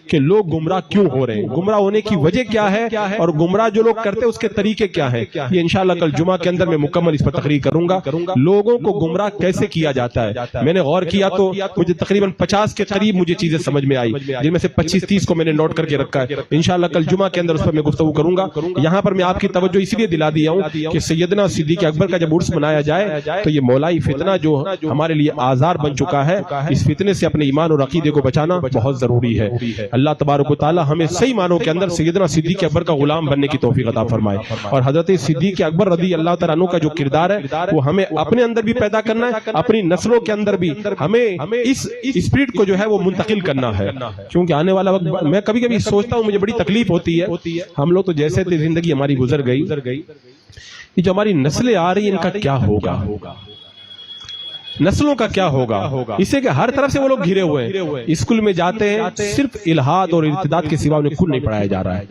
کہ لوگ گمراہ کیوں ہو رہے ہیں, گمراہ ہونے کی وجہ کیا ہے, اور گمراہ جو لوگ کرتے ہیں اس کے طریقے کیا ہیں. یہ انشاءاللہ کل جمعہ کے اندر میں مکمل اس پر تقریر کروں گا. لوگوں کو گمراہ کیسے کیا جاتا ہے, میں نے غور کیا تو مجھے تقریباً 50 کے قریب مجھے چیزیں سمجھ میں آئی, جن میں سے 25-30 کو میں نے نوٹ کر کے رکھا ہے. انشاءاللہ کل جمعہ کے اندر اس پر میں گفتگو کروں گا. یہاں پر میں آپ کی توجہ اس لیے دلا دیا ہوں کہ سیدنا صدیق اکبر کا جب عرس منایا جائے تو یہ مولائی فتنہ جو ہمارے لیے آزار بن چکا ہے, اس فتنے سے اپنے ایمان اور عقیدے کو بچانا بہت ضروری ہے. اللہ تبارک و تعالی ہمیں صحیح معنوں کے اندر سیدنا صدیق اکبر کا غلام بننے کی توفیق عطا فرمائے. اور حضرت صدیق اکبر رضی اللہ تعالیٰ عنہ کا جو کردار ہے وہ ہمیں اپنے اندر بھی پیدا کرنا ہے, اپنی نسلوں کے اندر بھی ہمیں اس اسپرٹ کو جو ہے وہ منتقل کرنا ہے. کیونکہ آنے والا وقت میں کبھی کبھی سوچتا ہوں, مجھے بڑی تکلیف ہوتی ہے. ہم لوگ تو جیسے تھے زندگی ہماری گزر گئی, یہ جو ہماری نسلیں آ رہی ہیں ان کا کیا ہوگا, نسلوں کا کیا ہوگا. اس سے کہ ہر طرف سے وہ لوگ گھرے ہوئے ہیں. اسکول میں جاتے ہیں, صرف الہاد اور ارتداد کے سوا انہیں کچھ نہیں پڑھایا جا رہا ہے.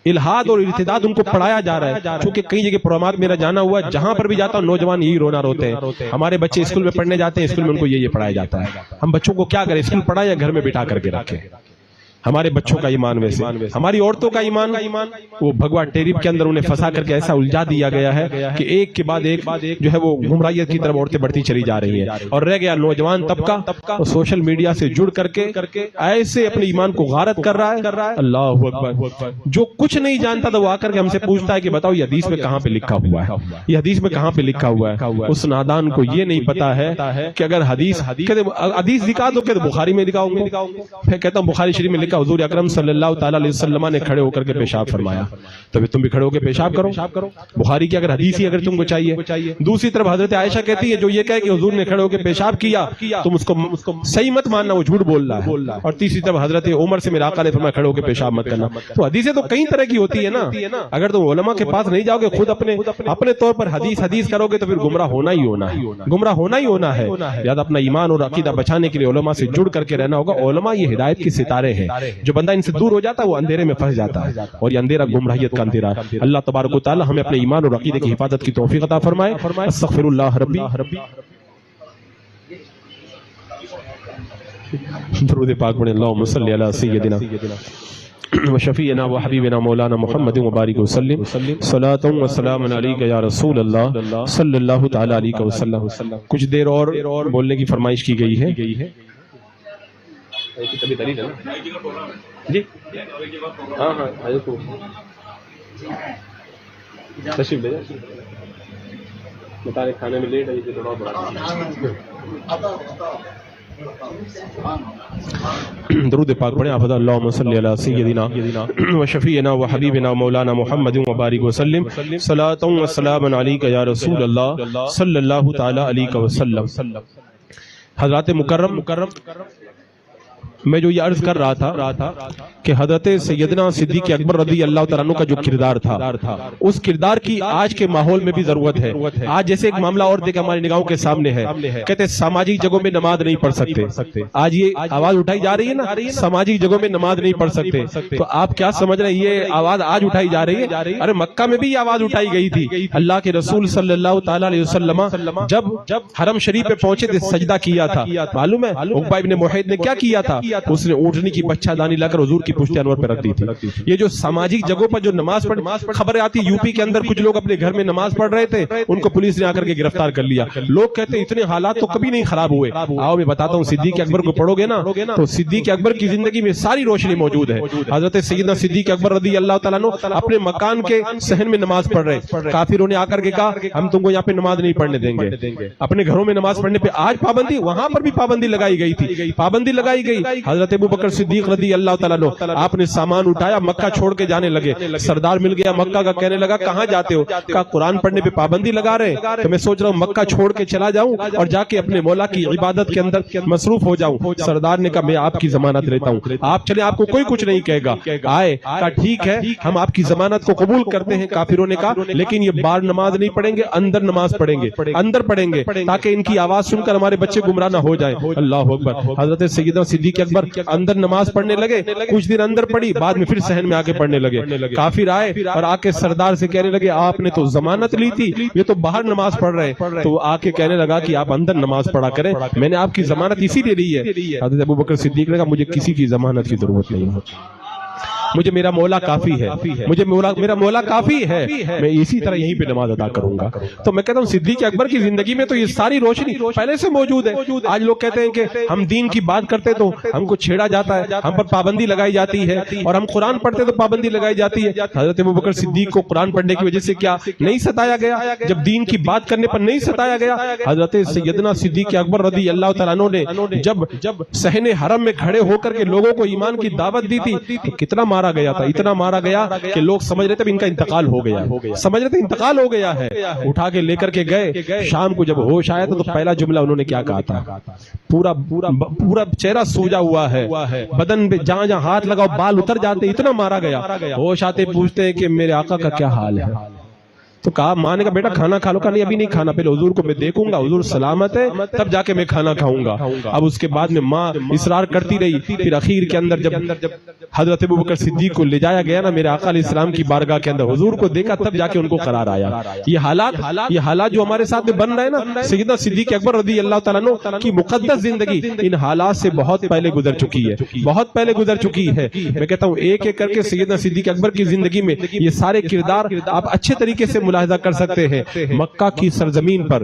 الہاد اور ارتداد ان کو پڑھایا جا رہا ہے. چونکہ کئی جگہ پروگرامات میرا جانا ہوا ہے, جہاں پر بھی جاتا ہوں نوجوان یہی رونا روتے ہیں, ہمارے بچے اسکول میں پڑھنے جاتے ہیں, اسکول میں ان کو یہ پڑھایا جاتا ہے. ہم بچوں کو کیا کریں, اسکول پڑھائیں یا گھر میں بٹھا کر کے رکھیں. ہمارے بچوں کا ایمان ویسے, ہماری عورتوں کا ایمان وہ بھگوا ٹیرپ کے اندر انہیں پھنسا کر کے ایسا الجھا دیا گیا ہے کہ ایک کے بعد ایک جو ہے وہ گمراہیت کی طرف عورتیں بڑھتی چلی جا رہی ہیں. اور رہ گیا نوجوان طبقہ سوشل میڈیا سے جڑ کر کے ایسے اپنے ایمان کو غارت کر رہا ہے. اللہ اکبر. جو کچھ نہیں جانتا تو وہ آ کر کے ہم سے پوچھتا ہے کہ بتاؤ یہ حدیث میں کہاں پہ لکھا ہوا ہے, یہ حدیث میں کہاں پہ لکھا ہوا ہے. اس نادان کو یہ نہیں پتا ہے کہ اگر حدیث دکھا دو کہ بخاری میں دکھاؤں گے. میں کہتا ہوں بخاری شریف میں لکھا حضور اکرم صلی اللہ تعالی علیہ وسلم نے کھڑے ہو کر کے پیشاب فرمایا, تو تم بھی کھڑے ہو کے پیشاب کرو. بخاری کی اگر حدیث ہی اگر تم کو چاہیے. دوسری طرف حضرت عائشہ کہتی ہے جو یہ کہے کہ حضور نے کھڑے ہو کے پیشاب کیا تم اس کو صحیح مت ماننا, وہ جھوٹ بول رہا ہے. اور تیسری طرف حضرت عمر سے میرے آقا نے فرمایا کھڑے ہو کے پیشاب مت کرنا. تو حدیثیں تو کئی طرح کی ہوتی ہے نا. اگر تم علماء کے پاس نہیں جاؤ گے, خود اپنے طور پر حدیث کرو گے تو پھر گمراہ ہونا ہی ہونا ہے. یاد اپنا ایمان اور عقیدہ بچانے کے لیے علماء سے جڑ کر کے رہنا ہوگا. علماء یہ ہدایت کے ستارے ہیں, جو بندہ ان سے دور ہو جاتا ہے وہ اندھیرے میں پھنس جاتا ہے, اور یہ اندھیرا گمراہیت کا اندھیرا ہے. اللہ تبارک و تعالی ہمیں اپنے ایمان اور عقیدے کی حفاظت کی توفیق عطا فرمائے. استغفر اللہ ربی. درود پاک پڑھیں. اللہم صلی علی سیدنا وشفیعنا وحبیبنا مولانا محمد مبارک وسلم. صلاۃ و سلام علیک یا رسول اللہ صلی اللہ تعالی علیہ وسلم. کچھ دیر اور بولنے کی فرمائش کی گئی ہے. جی ہاں تشریف لے جائیں. بتا رہے کھانے میں لیٹ ہے, تھوڑا بڑا درود پاک پڑھیں. آپ اللہم صلی علی سیدنا و شفیعنا و حبیبنا مولانا محمد مبارک وسلم. صلاۃ و سلام علیک یا رسول اللہ صلی اللہ تعالی علیہ وسلم. حضرات مکرم, میں جو یہ عرض کر رہا تھا کہ حضرت سیدنا صدیق اکبر رضی اللہ تعالیٰ عنہ کا جو کردار تھا اس کردار کی آج کے ماحول میں بھی ضرورت ہے. آج جیسے ایک معاملہ اور دیکھ ہماری نگاہوں کے سامنے ہے, کہتے ہیں سماجی جگہوں میں نماز نہیں پڑھ سکتے. آج یہ آواز اٹھائی جا رہی ہے نا, سماجی جگہوں میں نماز نہیں پڑھ سکتے. تو آپ کیا سمجھ رہے ہیں یہ آواز آج اٹھائی جا رہی ہے؟ ارے مکہ میں بھی یہ آواز اٹھائی گئی تھی. اللہ کے رسول صلی اللہ تعالیٰ علیہ وسلم جب حرم شریف پہ پہنچے تھے سجدہ کیا تھا. معلوم ہے عقبہ ابن محیط نے کیا کیا تھا؟ اس نے اونٹنی کی بچہ دانی لا کر حضور کی پشت انور پہ رکھ دی تھی. یہ جو سماجی جگہوں پر جو نماز پڑھ, خبریں آتی یو پی کے اندر کچھ لوگ اپنے گھر میں نماز پڑھ رہے تھے, ان کو پولیس نے آ کر کے گرفتار کر لیا. لوگ کہتے ہیں اتنے حالات تو کبھی نہیں خراب ہوئے. آؤ میں بتاتا ہوں, صدیق اکبر کو پڑھو گے نا تو صدیق اکبر کی زندگی میں ساری روشنی موجود ہے. حضرت سیدنا صدیق اکبر رضی اللہ تعالیٰ عنہ اپنے مکان کے صحن میں نماز پڑھ رہے. کافروں نے آ کر کے کہا ہم تم کو یہاں پہ نماز نہیں پڑھنے دیں گے. اپنے گھروں میں نماز پڑھنے پہ آج پابندی, وہاں پر بھی پابندی لگائی گئی تھی, پابندی لگائی گئی. حضرت ابوبکر صدیق رضی اللہ تعالیٰ عنہ آپ نے سامان اٹھایا, مکہ چھوڑ کے جانے لگے. سردار مل گیا مکہ کا, کہنے لگا کہاں جاتے ہو؟ کہا قرآن پڑھنے پہ پابندی لگا رہے ہیں تو میں سوچ رہا ہوں مکہ چھوڑ کے چلا جاؤں اور جا کے اپنے مولا کی عبادت کے اندر مصروف ہو جاؤں. سردار نے کہا میں آپ کی ضمانت لیتا ہوں, آپ چلے, آپ کو کوئی کچھ نہیں کہے گا. آئے, کہا ٹھیک ہے ہم آپ کی ضمانت کو قبول کرتے ہیں. کافروں نے کہا لیکن یہ باہر نماز نہیں پڑھیں گے, اندر نماز پڑھیں گے, اندر پڑھیں گے تاکہ ان کی آواز سن کر ہمارے بچے گمراہ نہ ہو جائیں. اللہ اکبر. حضرت سیدنا صدیق اکبر اندر نماز پڑھنے لگے, کچھ دن اندر پڑھی, بعد میں پھر صحن میں آ کے پڑھنے لگے. کافر آئے اور آ کے سردار سے کہنے لگے آپ نے تو ضمانت لی تھی, یہ تو باہر نماز پڑھ رہے. تو وہ آ کے کہنے لگا کہ آپ اندر نماز پڑھا کریں, میں نے آپ کی ضمانت اسی لیے لی ہے. حضرت ابوبکر صدیق نے کہا مجھے کسی کی ضمانت کی ضرورت نہیں ہے, مجھے میرا مولا کافی ہے, مجھے میرا مولا کافی ہے, میں اسی طرح یہیں پہ نماز ادا کروں گا. تو میں کہتا ہوں صدیق اکبر کی زندگی میں تو یہ ساری روشنی پہلے سے موجود ہے. آج لوگ کہتے ہیں کہ ہم دین کی بات کرتے تو ہم کو چھیڑا جاتا ہے, ہم پر پابندی لگائی جاتی ہے, اور ہم قرآن پڑھتے تو پابندی لگائی جاتی ہے. حضرت ابوبکر صدیق کو قرآن پڑھنے کی وجہ سے کیا نہیں ستایا گیا؟ جب دین کی بات کرنے پر نہیں ستایا گیا. حضرت سیدنا صدیق اکبر رضی اللہ تعالیٰ عنہ نے جب صحن حرم میں کھڑے ہو کر کے لوگوں کو ایمان کی دعوت دی تھی تو کتنا مارا گیا تھا, اتنا مارا گیا کہ لوگ سمجھ رہے تھے ان کا انتقال ہو گیا, سمجھ رہے تھے انتقال ہو گیا ہے. اٹھا کے لے کر کے گئے. شام کو جب ہوش آیا تو پہلا جملہ انہوں نے کیا کہا تھا؟ پورا چہرہ سوجا ہوا ہے, بدن پہ جہاں جہاں ہاتھ لگاؤ بال اتر جاتے, اتنا مارا گیا. ہوش آتے پوچھتے ہیں کہ میرے آقا کا کیا حال ہے؟ تو کہا, ماں نے کہا بیٹا کھانا کھا لو. کہا نہیں ابھی نہیں کھانا, پہلے حضور کو میں دیکھوں گا, حضور سلامت ہے تب جا کے میں کھانا کھاؤں گا. اب اس کے بعد میں ماں اصرار کرتی رہی. پھر اخیر کے اندر جب حضرت ابوبکر صدیق کو لے جایا گیا نا میرے آقا علیہ السلام کی بارگاہ کے اندر, حضور کو دیکھا تب جا کے ان کو قرار آیا. یہ حالات جو ہمارے ساتھ میں بن رہے ہیں نا, سیدنا صدیق اکبر رضی اللہ تعالیٰ عنہ کی مقدس زندگی ان حالات سے بہت پہلے گزر چکی ہے, بہت پہلے گزر چکی ہے. میں کہتا ہوں ایک ایک کر کے سیدنا صدیق اکبر کی زندگی میں یہ سارے کردار آپ اچھے طریقے سے ملاحظہ کر سکتے ہیں. مکہ کی سرزمین پر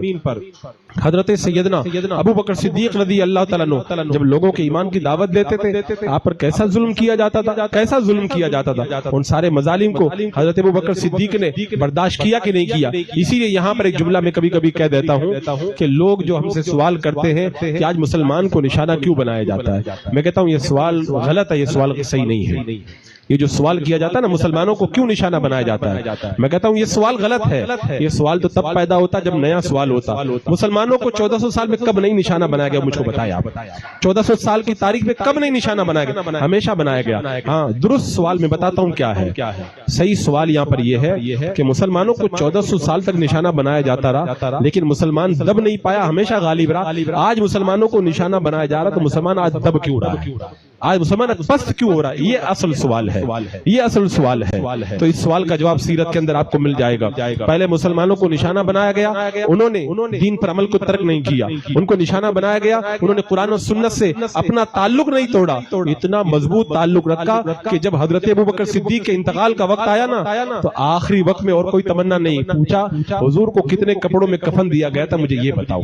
حضرت سیدنا ابوبکر صدیق رضی اللہ تعالیٰ عنہ جب لوگوں کے ایمان کی دعوت دیتے تھے, آپ پر کیسا ظلم کیا جاتا تھا, کیسا ظلم کیا جاتا تھا. ان سارے مظالم کو حضرت ابوبکر صدیق نے برداشت کیا کہ نہیں کیا. اسی لیے یہاں پر ایک جملہ میں کبھی کبھی کہہ دیتا ہوں کہ لوگ جو ہم سے سوال کرتے ہیں کہ آج مسلمان کو نشانہ کیوں بنایا جاتا ہے, میں کہتا ہوں یہ سوال غلط ہے, یہ سوال صحیح نہیں ہے. یہ جو سوال کیا جاتا ہے نا مسلمانوں کو کیوں نشانہ بنایا جاتا ہے, میں کہتا ہوں یہ سوال غلط ہے. یہ سوال تو تب پیدا ہوتا جب نیا سوال ہوتا. مسلمانوں کو 1400 سال میں کب نہیں نشانہ بنایا گیا, مجھ کو بتایا آپ. 1400 سال کی تاریخ میں کب نہیں نشانہ بنایا گیا, ہمیشہ بنایا گیا. ہاں درست سوال میں بتاتا ہوں کیا ہے. صحیح سوال یہاں پر یہ ہے کہ مسلمانوں کو 1400 سال تک نشانہ بنایا جاتا رہا, لیکن مسلمان دب نہیں پایا, ہمیشہ غالب رہا. آج مسلمانوں کو نشانہ بنایا جا رہا تو مسلمان آج دب کیوں رہا ہے, آج مسلمان پست کیوں ہو رہا ہے, یہ اصل سوال ہے, یہ اصل سوال ہے. تو اس سوال کا جواب سیرت کے اندر آپ کو مل جائے گا. پہلے مسلمانوں کو نشانہ بنایا گیا, انہوں نے دین پر عمل کو ترک نہیں کیا. ان کو نشانہ بنایا گیا, انہوں نے قرآن و سنت سے اپنا تعلق نہیں توڑا, اتنا مضبوط تعلق رکھا کہ جب حضرت ابوبکر صدیق کے انتقال کا وقت آیا نا تو آخری وقت میں اور کوئی تمنا نہیں. پوچھا حضور کو کتنے کپڑوں میں کفن دیا گیا تھا, مجھے یہ بتاؤ.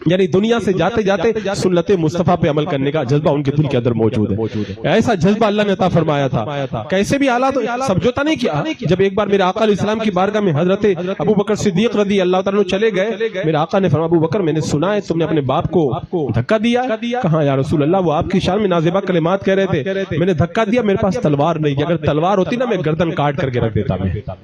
یعنی دنیا سے جاتے جاتے سنت مصطفیٰ پہ عمل کرنے کا جذبہ ان کے دل کے اندر موجود ہے. ایسا جذبہ اللہ نے عطا فرمایا تھا. کیسے بھی حالات سمجھوتا نہیں کیا. جب ایک بار میرے آقا علیہ السلام کی بارگاہ میں حضرت ابوبکر صدیق رضی اللہ تعالیٰ عنہ چلے گئے, میرے آقا نے فرمایا ابوبکر میں نے سنا ہے تم نے اپنے باپ کو دھکا دیا. کہاں یا رسول اللہ, وہ آپ کی شان میں نازیبہ کلمات کہہ رہے تھے, میں نے دھکا دیا, میرے پاس تلوار نہیں, اگر تلوار ہوتی نا میں گردن کاٹ کر کے رکھ دیتا.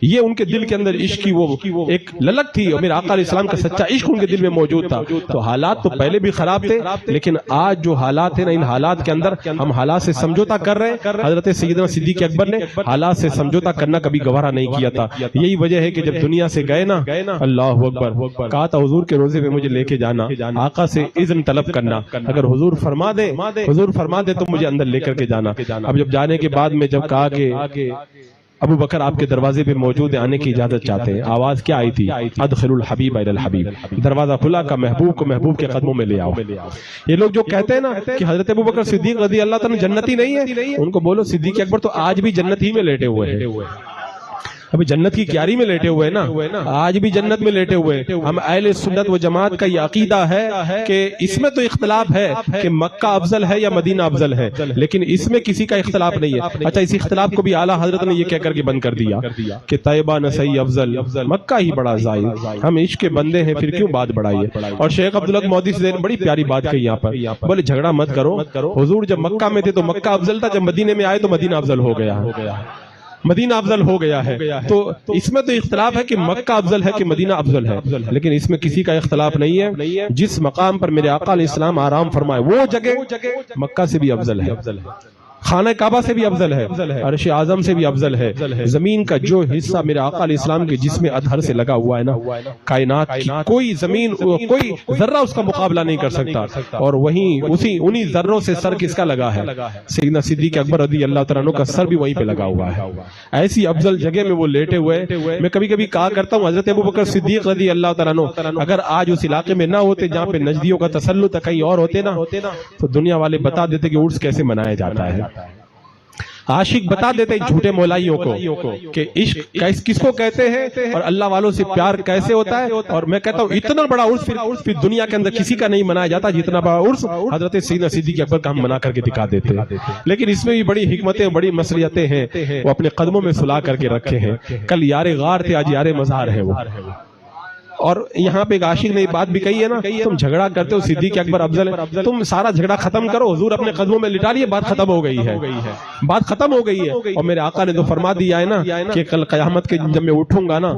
یہ ان کے دل کے اندر عشق کی وہ ایک للک تھی، اور میرے آقا علیہ السلام کا سچا عشق ان کے دل میں موجود تھا. تو حالات تو پہلے بھی خراب تھے، لیکن آج جو حالات ہیں نا، ان حالات کے اندر ہم حالات سے سمجھوتا کر رہے ہیں. حضرت سیدنا صدیق اکبر نے حالات سے سمجھوتا کرنا کبھی گوارا نہیں کیا تھا. یہی وجہ ہے کہ جب دنیا سے گئے نا، اللہ اکبر، کہا تھا حضور کے روزے پہ مجھے لے کے جانا، آقا سے اذن طلب کرنا، اگر حضور فرما دے تو مجھے اندر لے کر کے جانا. اب جب جانے کے بعد میں جب کہا کہ ابو بکر آپ کے دروازے پہ موجود ہیں، آنے کی اجازت چاہتے ہیں، آواز کیا آئی تھی؟ ادخلوا الحبیب الی الحبیب، دروازہ کھلا کا محبوب کو محبوب کے قدموں میں لے آؤ. یہ لوگ جو کہتے ہیں نا کہ حضرت ابو بکر صدیق رضی اللہ تعالیٰ جنتی نہیں ہے، ان کو بولو صدیق اکبر تو آج بھی جنت ہی میں لیٹے ہوئے ہیں، ابھی جنت کی کیاری میں لیٹے ہوئے نا، آج بھی جنت میں لیٹے ہوئے. ہم اہل سنت و جماعت کا یہ عقیدہ ہے کہ اس میں تو اختلاف ہے کہ مکہ افضل ہے یا مدینہ افضل ہے، لیکن اس میں کسی کا اختلاف نہیں ہے. اچھا، اس اختلاف کو بھی اعلیٰ حضرت نے یہ کہہ کر کے بند کر دیا کہ طیبہ نسائی افضل، مکہ ہی بڑا زائد. ہم عشق کے بندے ہیں، پھر کیوں بات بڑھائیے. اور شیخ عبدالحق مودودی سے بڑی پیاری بات کہی یہاں پر، بولے جھگڑا مت کرو، حضور جب مکہ میں تھے تو مکہ افضل تھا، جب مدینے میں آئے تو مدینہ افضل ہو گیا، مدینہ افضل ہو گیا ہے. تو اس میں تو اختلاف ہے کہ مکہ افضل ہے کہ مدینہ افضل ہے، لیکن اس میں کسی کا اختلاف نہیں ہے. جس مقام پر میرے آقا علیہ السلام آرام فرمائے وہ جگہ مکہ سے بھی افضل ہے، خانہ کعبہ سے بھی افضل ہے، عرش اعظم سے بھی افضل ہے. زمین کا جو حصہ میرے آقا علیہ السلام کے جسم اطہر سے لگا ہوا ہے نا، کائنات کی کوئی زمین، کوئی ذرہ اس کا مقابلہ نہیں کر سکتا. اور وہیں انہی ذروں سے سر کس کا لگا ہے؟ سیدنا صدیق اکبر رضی اللہ تعالیٰ عنہ کا سر بھی وہیں پہ لگا ہوا ہے. ایسی افضل جگہ میں وہ لیٹے ہوئے. میں کبھی کبھی کہا کرتا ہوں حضرت ابو بکر صدیق رضی اللہ تعالیٰ عنہ اگر آج اس علاقے میں نہ ہوتے جہاں پہ نجدیوں کا تسلط ہے، کہیں اور ہوتے نا، تو دنیا والے بتا دیتے کہ عرس کیسے منایا جاتا ہے. عاشق بتا دیتے جھوٹے مولائیوں کو کہ عشق کس کو کہتے ہیں اور اللہ والوں سے پیار کیسے ہوتا ہے. اور میں کہتا ہوں اتنا بڑا عرس پھر دنیا کے اندر کسی کا نہیں منایا جاتا جتنا بڑا عرس حضرت سیدنا صدیق اکبر کا ہم منا کر کے دکھا دیتے ہیں. لیکن اس میں بھی بڑی حکمتیں، بڑی مصلحتیں ہیں، وہ اپنے قدموں میں سلا کر کے رکھے ہیں. کل یار غار تھے، آج یار مزار ہے وہ. اور یہاں پہ ایک عاشق نے بات بھی کہی ہے نا، تم جھگڑا کرتے ہو صدیق اکبر افضل ہے، تم سارا جھگڑا ختم کرو، حضور اپنے قدموں میں لٹا لیے، بات ختم ہو گئی ہے، بات ختم ہو گئی ہے. اور میرے آقا نے تو فرما دیا ہے نا کہ کل قیامت کے جب میں اٹھوں گا نا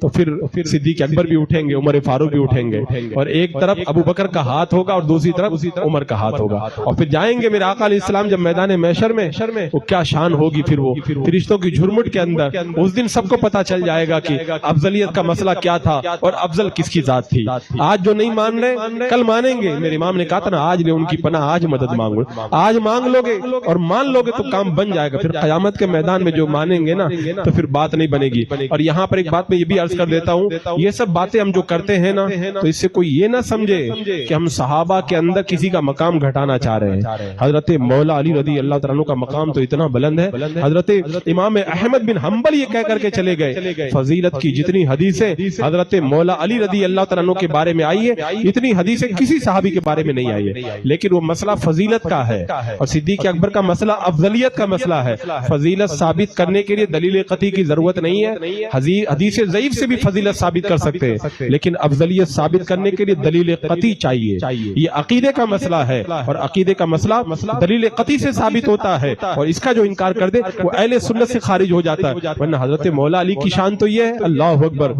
تو پھر صدیق اکبر بھی اٹھیں گے، عمر فاروق بھی اٹھیں گے، اور ایک طرف ابو بکر کا ہاتھ ہوگا اور دوسری طرف عمر کا ہاتھ ہوگا. اور پھر جائیں گے میرے آقا علیہ السلام جب میدان محشر میں، وہ کیا شان ہوگی پھر وہ فرشتوں کی جھرمٹ کے اندر. اس دن سب کو پتا چل جائے گا کہ افضلیت کا مسئلہ کیا تھا اور افضل کس کی ذات تھی. آج جو نہیں مان رہے کل مانیں گے. میرے امام نے کہا تھا نا، آج لے ان کی پناہ، آج مدد مانگو. آج مانگ لو گے اور مان لو گے تو کام بن جائے گا. پھر قیامت کے میدان میں جو مانیں گے نا تو پھر بات نہیں بنے گی. اور یہاں پر ایک بات میں یہ بھی عرض کر دیتا ہوں، یہ سب باتیں ہم جو کرتے ہیں نا تو اس سے کوئی یہ نہ سمجھے کہ ہم صحابہ کے اندر کسی کا مقام گھٹانا چاہ رہے ہیں. حضرت مولا علی رضی اللہ تعالیٰ عنہ کا مقام تو اتنا بلند ہے. حضرت امام احمد بن حنبل یہ کہہ کر کے چلے گئے، فضیلت کی جتنی حدیثیں حضرت مولا علی رضی اللہ تعالیٰ عنہ کے بارے میں آئی ہے اتنی حدیثیں کسی صحابی کے بارے میں نہیں آئی ہے. لیکن وہ مسئلہ فضیلت کا ہے اور صدیق اکبر کا مسئلہ افضلیت کا مسئلہ ہے. فضیلت ثابت کرنے کے لیے دلیل قطعی کی ضرورت نہیں ہے. حدیث ضعیف سے بھی فضیلت ثابت کر سکتے ہیں، لیکن افضلیت ثابت کرنے کے لیے دلیل قطعی چاہیے. یہ عقیدے کا مسئلہ ہے اور عقیدے کا مسئلہ دلیل قطعی سے ثابت ہوتا ہے، اور اس کا جو انکار کر دے وہ اہل سنت سے خارج ہو جاتا ہے. ورنہ حضرت مولا علی کی شان تو یہ ہے، اللہ اکبر.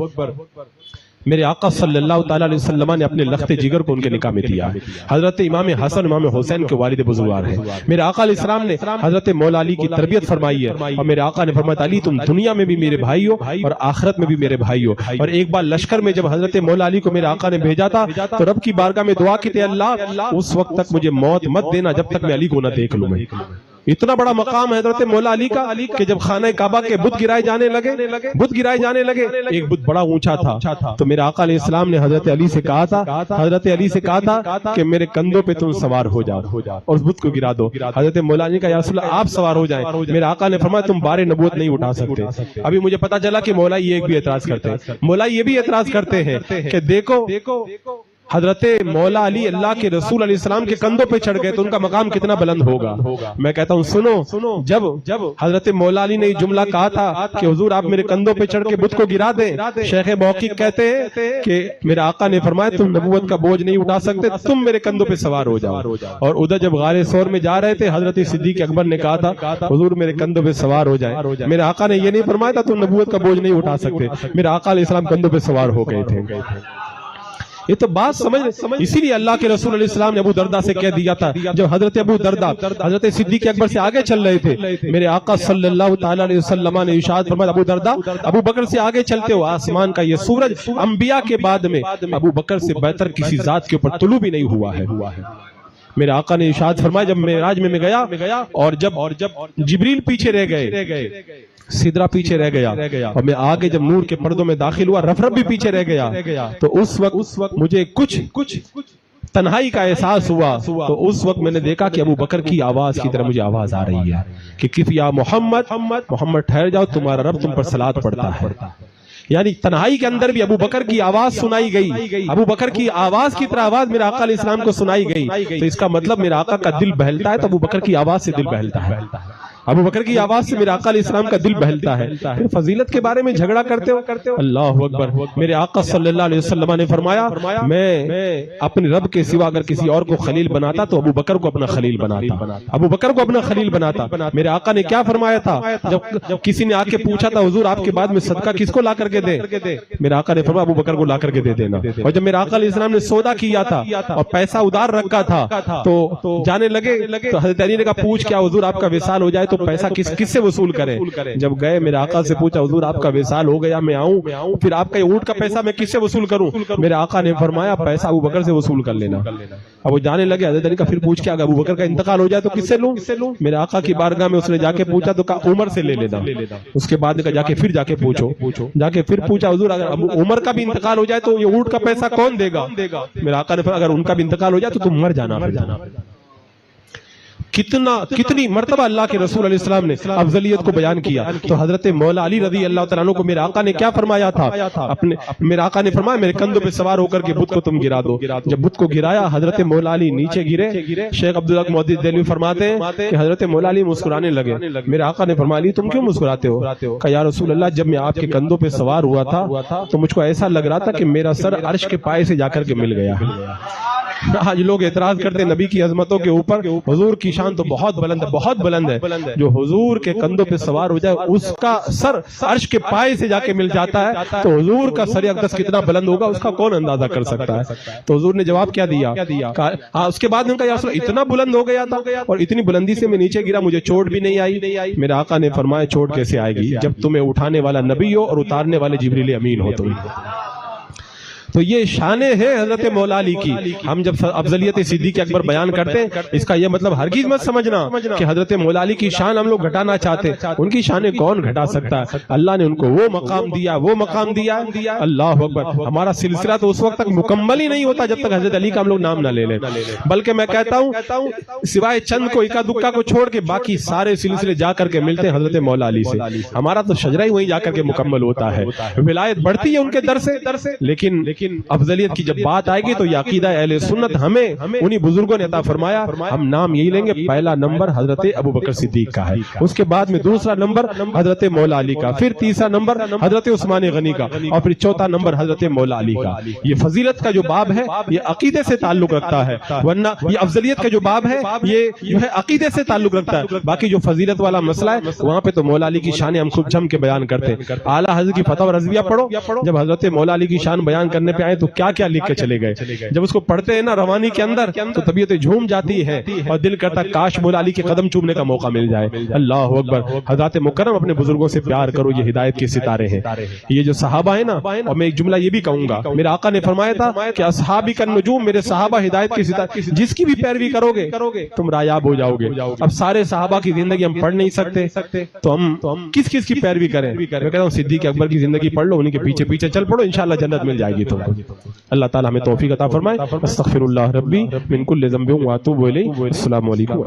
میرے آقا صلی اللہ تعالیٰ علیہ وسلم نے اپنے لخت جگر کو ان کے نکاح میں دیا. حضرت امام حسن امام حسین کے والد بزرگوار ہیں. میرے آقا علیہ السلام نے حضرت مولا علی کی تربیت فرمائی ہے، اور میرے آقا نے فرمایا علی تم دنیا میں بھی میرے بھائی ہو اور آخرت میں بھی میرے بھائی ہو. اور ایک بار لشکر میں جب حضرت مولا علی کو میرے آقا نے بھیجا تھا تو رب کی بارگاہ میں دعا کی تھی، اللہ اس وقت تک مجھے موت مت دینا جب تک میں علی کو نہ دیکھ لوں. میں اتنا بڑا مقام ہے حضرت مولا علی کا کہ جب خانہ کعبہ کے بت گرائے جانے لگے، ایک بت بڑا اونچا تھا تو میرے آقا علیہ السلام نے حضرت علی سے کہا تھا کہ میرے کندھوں پہ تم سوار ہو جاؤ اور اس بت کو گرا دو. حضرت مولا علی کا یا رسول اللہ آپ سوار ہو جائیں. میرے آقا نے فرمایا تم بار نبوت نہیں اٹھا سکتے. ابھی مجھے پتا چلا کہ مولا یہ ایک بھی اعتراض کرتے ہیں. مولا یہ بھی اعتراض کرتے ہیں کہ دیکھو حضرت مولا علی اللہ کے رسول علیہ السلام کے کندھوں پہ چڑھ گئے تو ان کا مقام کتنا بلند ہوگا. میں کہتا ہوں سنو, جب حضرت مولا علی نے یہ جملہ کہا تھا کہ حضور آپ میرے کندھوں پہ چڑھ کے بت کو گرا دیں, شیخ محقق کہتے ہیں کہ میرے آقا نے فرمایا تم نبوت کا بوجھ نہیں اٹھا سکتے, تم میرے کندھوں پہ سوار ہو جاؤ. اور ادھر جب غار ثور میں جا رہے تھے حضرت صدیق اکبر نے کہا تھا حضور میرے کندھوں پہ سوار ہو جائیں. میرے آقا نے یہ نہیں فرمایا تھا تم نبوت کا بوجھ نہیں اٹھا سکتے, میرے آقا علیہ السلام کندھوں پہ سوار ہو گئے تھے. یہ تو بات سمجھ, اسی لیے اللہ کے رسول علیہ السلام نے ابو دردہ سے کہہ دیا تھا جب حضرت ابو دردہ حضرت صدیق اکبر سے آگے چل رہے تھے, میرے آقا صلی اللہ تعالی علیہ وسلم نے ارشاد فرمایا ابو دردہ ابو بکر سے آگے چلتے ہو, آسمان کا یہ سورج انبیاء کے بعد میں ابو بکر سے بہتر کسی ذات کے اوپر طلوع بھی نہیں ہوا ہے. میرے آقا نے ارشاد فرمایا جب معراج میں گیا اور جب جبریل پیچھے رہ گئے, سدرہ پیچھے رہ گیا, اور میں آگے جب نور کے پردوں میں داخل ہوا رف بھی پیچھے رہ گیا, تو اس وقت مجھے کچھ تنہائی کا احساس ہوا. تو اس وقت میں نے دیکھا کہ ابو بکر کی آواز کی طرح مجھے آواز آ رہی ہے کہ کس یا محمد ٹھہر جاؤ تمہارا رب تم پر صلاۃ پڑھتا ہے. یعنی تنہائی کے اندر بھی ابو بکر کی آواز سنائی گئی, ابو بکر کی آواز کی طرح آواز میرے آقا علیہ السلام کو سنائی گئی. تو اس کا مطلب میرا آقا کا دل بہلتا ہے تو ابو بکر کی آواز سے دل بہلتا ہے, ابو بکر کی آواز سے میرے آقا علیہ السلام کا دل بہلتا ہے. پھر فضیلت کے بارے میں جھگڑا کرتے ہو, اللہ اکبر. میرے آقا صلی اللہ علیہ وسلم نے فرمایا میں اپنے رب کے سوا اگر کسی اور کو خلیل بناتا تو ابو بکر کو اپنا خلیل بناتا, ابو بکر کو اپنا خلیل بناتا. میرے آقا نے کیا فرمایا تھا جب کسی نے آ کے پوچھا تھا حضور آپ کے بعد میں صدقہ کس کو لا کر کے دیں, میرے آقا نے فرمایا ابو بکر کو لا کر کے دے دینا. اور جب میرے آقا علیہ السلام نے سودا کیا تھا اور پیسہ ادھار رکھا تھا تو جانے لگے تو حضرت علی نے کہا پوچھ کیا حضور آپ کا وصال ہو جائے تو پیسہ کس سے وصول کریں. جب گئے میرے آقا سے پوچھا حضور آپ کا وصال ہو گیا میں آؤں, پھر آپ کا اونٹ کا پیسہ میں کس سے وصول کروں. میرے آقا نے فرمایا پیسہ ابو بکر سے وصول کر لینا. اب وہ جانے لگے حضرت علی کا پھر پوچھ کے اگر ابو بکر کا انتقال ہو جائے تو کس سے لوں. میرے آقا کی بارگاہ میں اس نے جا کے پوچھا تو کہا عمر سے لے لینا. اس کے بعد جا کے پھر پوچھا حضور اگر ابو عمر کا بھی انتقال ہو جائے تو یہ اونٹ کا پیسہ کون دے گا. میرے آقا نے فرمایا اگر ان کا بھی انتقال ہو جائے تو تم مر جانا. کتنی مرتبہ اللہ کے رسول علیہ السلام نے افضلیت کو بیان کیا. تو حضرت مولا علی رضی اللہ تعالیٰ عنہ کو میرے آقا نے کیا فرمایا تھا, میرے آقا نے فرمایا میرے کندھوں پہ سوار ہو کر کے بت کو تم گرا دو. جب بت کو گرایا حضرت مولا علی نیچے گرے. شیخ عبدالحق محدث دہلوی فرماتے ہیں کہ حضرت مولا علی مسکرانے لگے. میرے آقا نے فرمایا علی تم کیوں مسکراتے ہو. کہ یا رسول اللہ جب میں آپ کے کندھوں پہ سوار ہوا تھا تو مجھ کو ایسا لگ رہا تھا کہ میرا سر عرش کے پائے سے جا کر کے مل گیا. آج لوگ اعتراض کرتے ہیں نبی کی عظمتوں کے اوپر, حضور کی شان تو بہت بلند ہے. جو حضور کے کندھوں پہ سوار ہو جائے اس کا سر عرش کے پائے سے جا کے مل جاتا ہے, تو حضور کا سر اقدس کتنا بلند ہوگا اس کا کون اندازہ کر سکتا ہے. تو حضور نے جواب کیا دیا, اس کے بعد ان کا یا رسول اللہ اتنا بلند ہو گیا تھا اور اتنی بلندی سے میں نیچے گرا مجھے چوٹ بھی نہیں آئی. میرے آقا نے فرمایا چوٹ کیسے آئے گی جب تمہیں اٹھانے والا نبی ہو اور اتارنے والے جبریل امین ہو تم. تو یہ شانیں ہیں حضرت مولا علی کی. ہم جب افضلیت صدیق اکبر بیان کرتے ہیں اس کا یہ مطلب ہرگز مت سمجھنا کہ حضرت مولا علی کی شان ہم لوگ گھٹانا چاہتے ہیں. ان کی شانیں کون گھٹا سکتا ہے. اللہ نے ان کو وہ مقام دیا. اللہ اکبر. ہمارا سلسلہ تو اس وقت تک مکمل ہی نہیں ہوتا جب تک حضرت علی کا ہم لوگ نام نہ لے لیں. بلکہ میں کہتا ہوں سوائے چند کو اکا دکا کو چھوڑ کے باقی سارے سلسلے جا کر کے ملتے ہیں حضرت مولا علی سے. ہمارا تو شجرہ ہی وہیں جا کر کے مکمل ہوتا ہے. ولایت بڑھتی ہے ان کے در سے, لیکن افضلیت کی جب بات آئے گی تو یہ عقیدہ اہل سنت ہمیں انہی بزرگوں نے عطا فرمایا. ہم نام یہی لیں گے, پہلا نمبر حضرت ابوبکر صدیق کا ہے, اس کے بعد میں دوسرا نمبر حضرت مولا علی کا, پھر تیسرا نمبر حضرت عثمان غنی کا, اور پھر چوتھا نمبر حضرت مولا علی کا. یہ فضیلت کا جو باب ہے یہ عقیدے سے تعلق رکھتا ہے, ورنہ یہ افضلیت کا جو باب ہے یہ جو ہے عقیدے سے تعلق رکھتا ہے. باقی جو فضیلت والا مسئلہ ہے وہاں پہ تو مولا علی کی شان ہم خوب جم کے بیان کرتے ہیں. اعلیٰ حضرت کی فتح و رضویہ پڑھو, جب حضرت مولا علی کی شان بیان کرنے پہ آئے تو کیا کیا لکھ کے چلے گئے. جب اس کو پڑھتے ہیں نا روانی کے اندر تو طبیعتیں جھوم جاتی ہے اور دل کرتا کاش مولا علی کے قدم چومنے کا موقع مل جائے. اللہ اکبر. حضرات مکرم اپنے بزرگوں سے پیار کرو, یہ ہدایت کے ستارے ہیں. یہ جو صحابہ ہیں نا, اور میں ایک جملہ یہ بھی کہوں گا, میرے آقا نے فرمایا تھا کہ اصحابی کا نجوم, میرے صحابہ ہدایت کے ستارے, جس کی بھی پیروی کرو گے تم رایاب ہو جاؤ گے. اب سارے صحابہ کی زندگی ہم پڑھ نہیں سکتے تو ہم کس کی پیروی کریں. میں کہتا ہوں صدیق اکبر کی زندگی پڑھ لو, انہیں کے پیچھے پیچھے چل پڑو, انشاءاللہ جنت مل جائے گی تم کو. اللہ تعالی ہمیں توفیق عطا فرمائے. استغفر اللہ ربی من کل ذنب واتوب الیہ. السلام علیکم.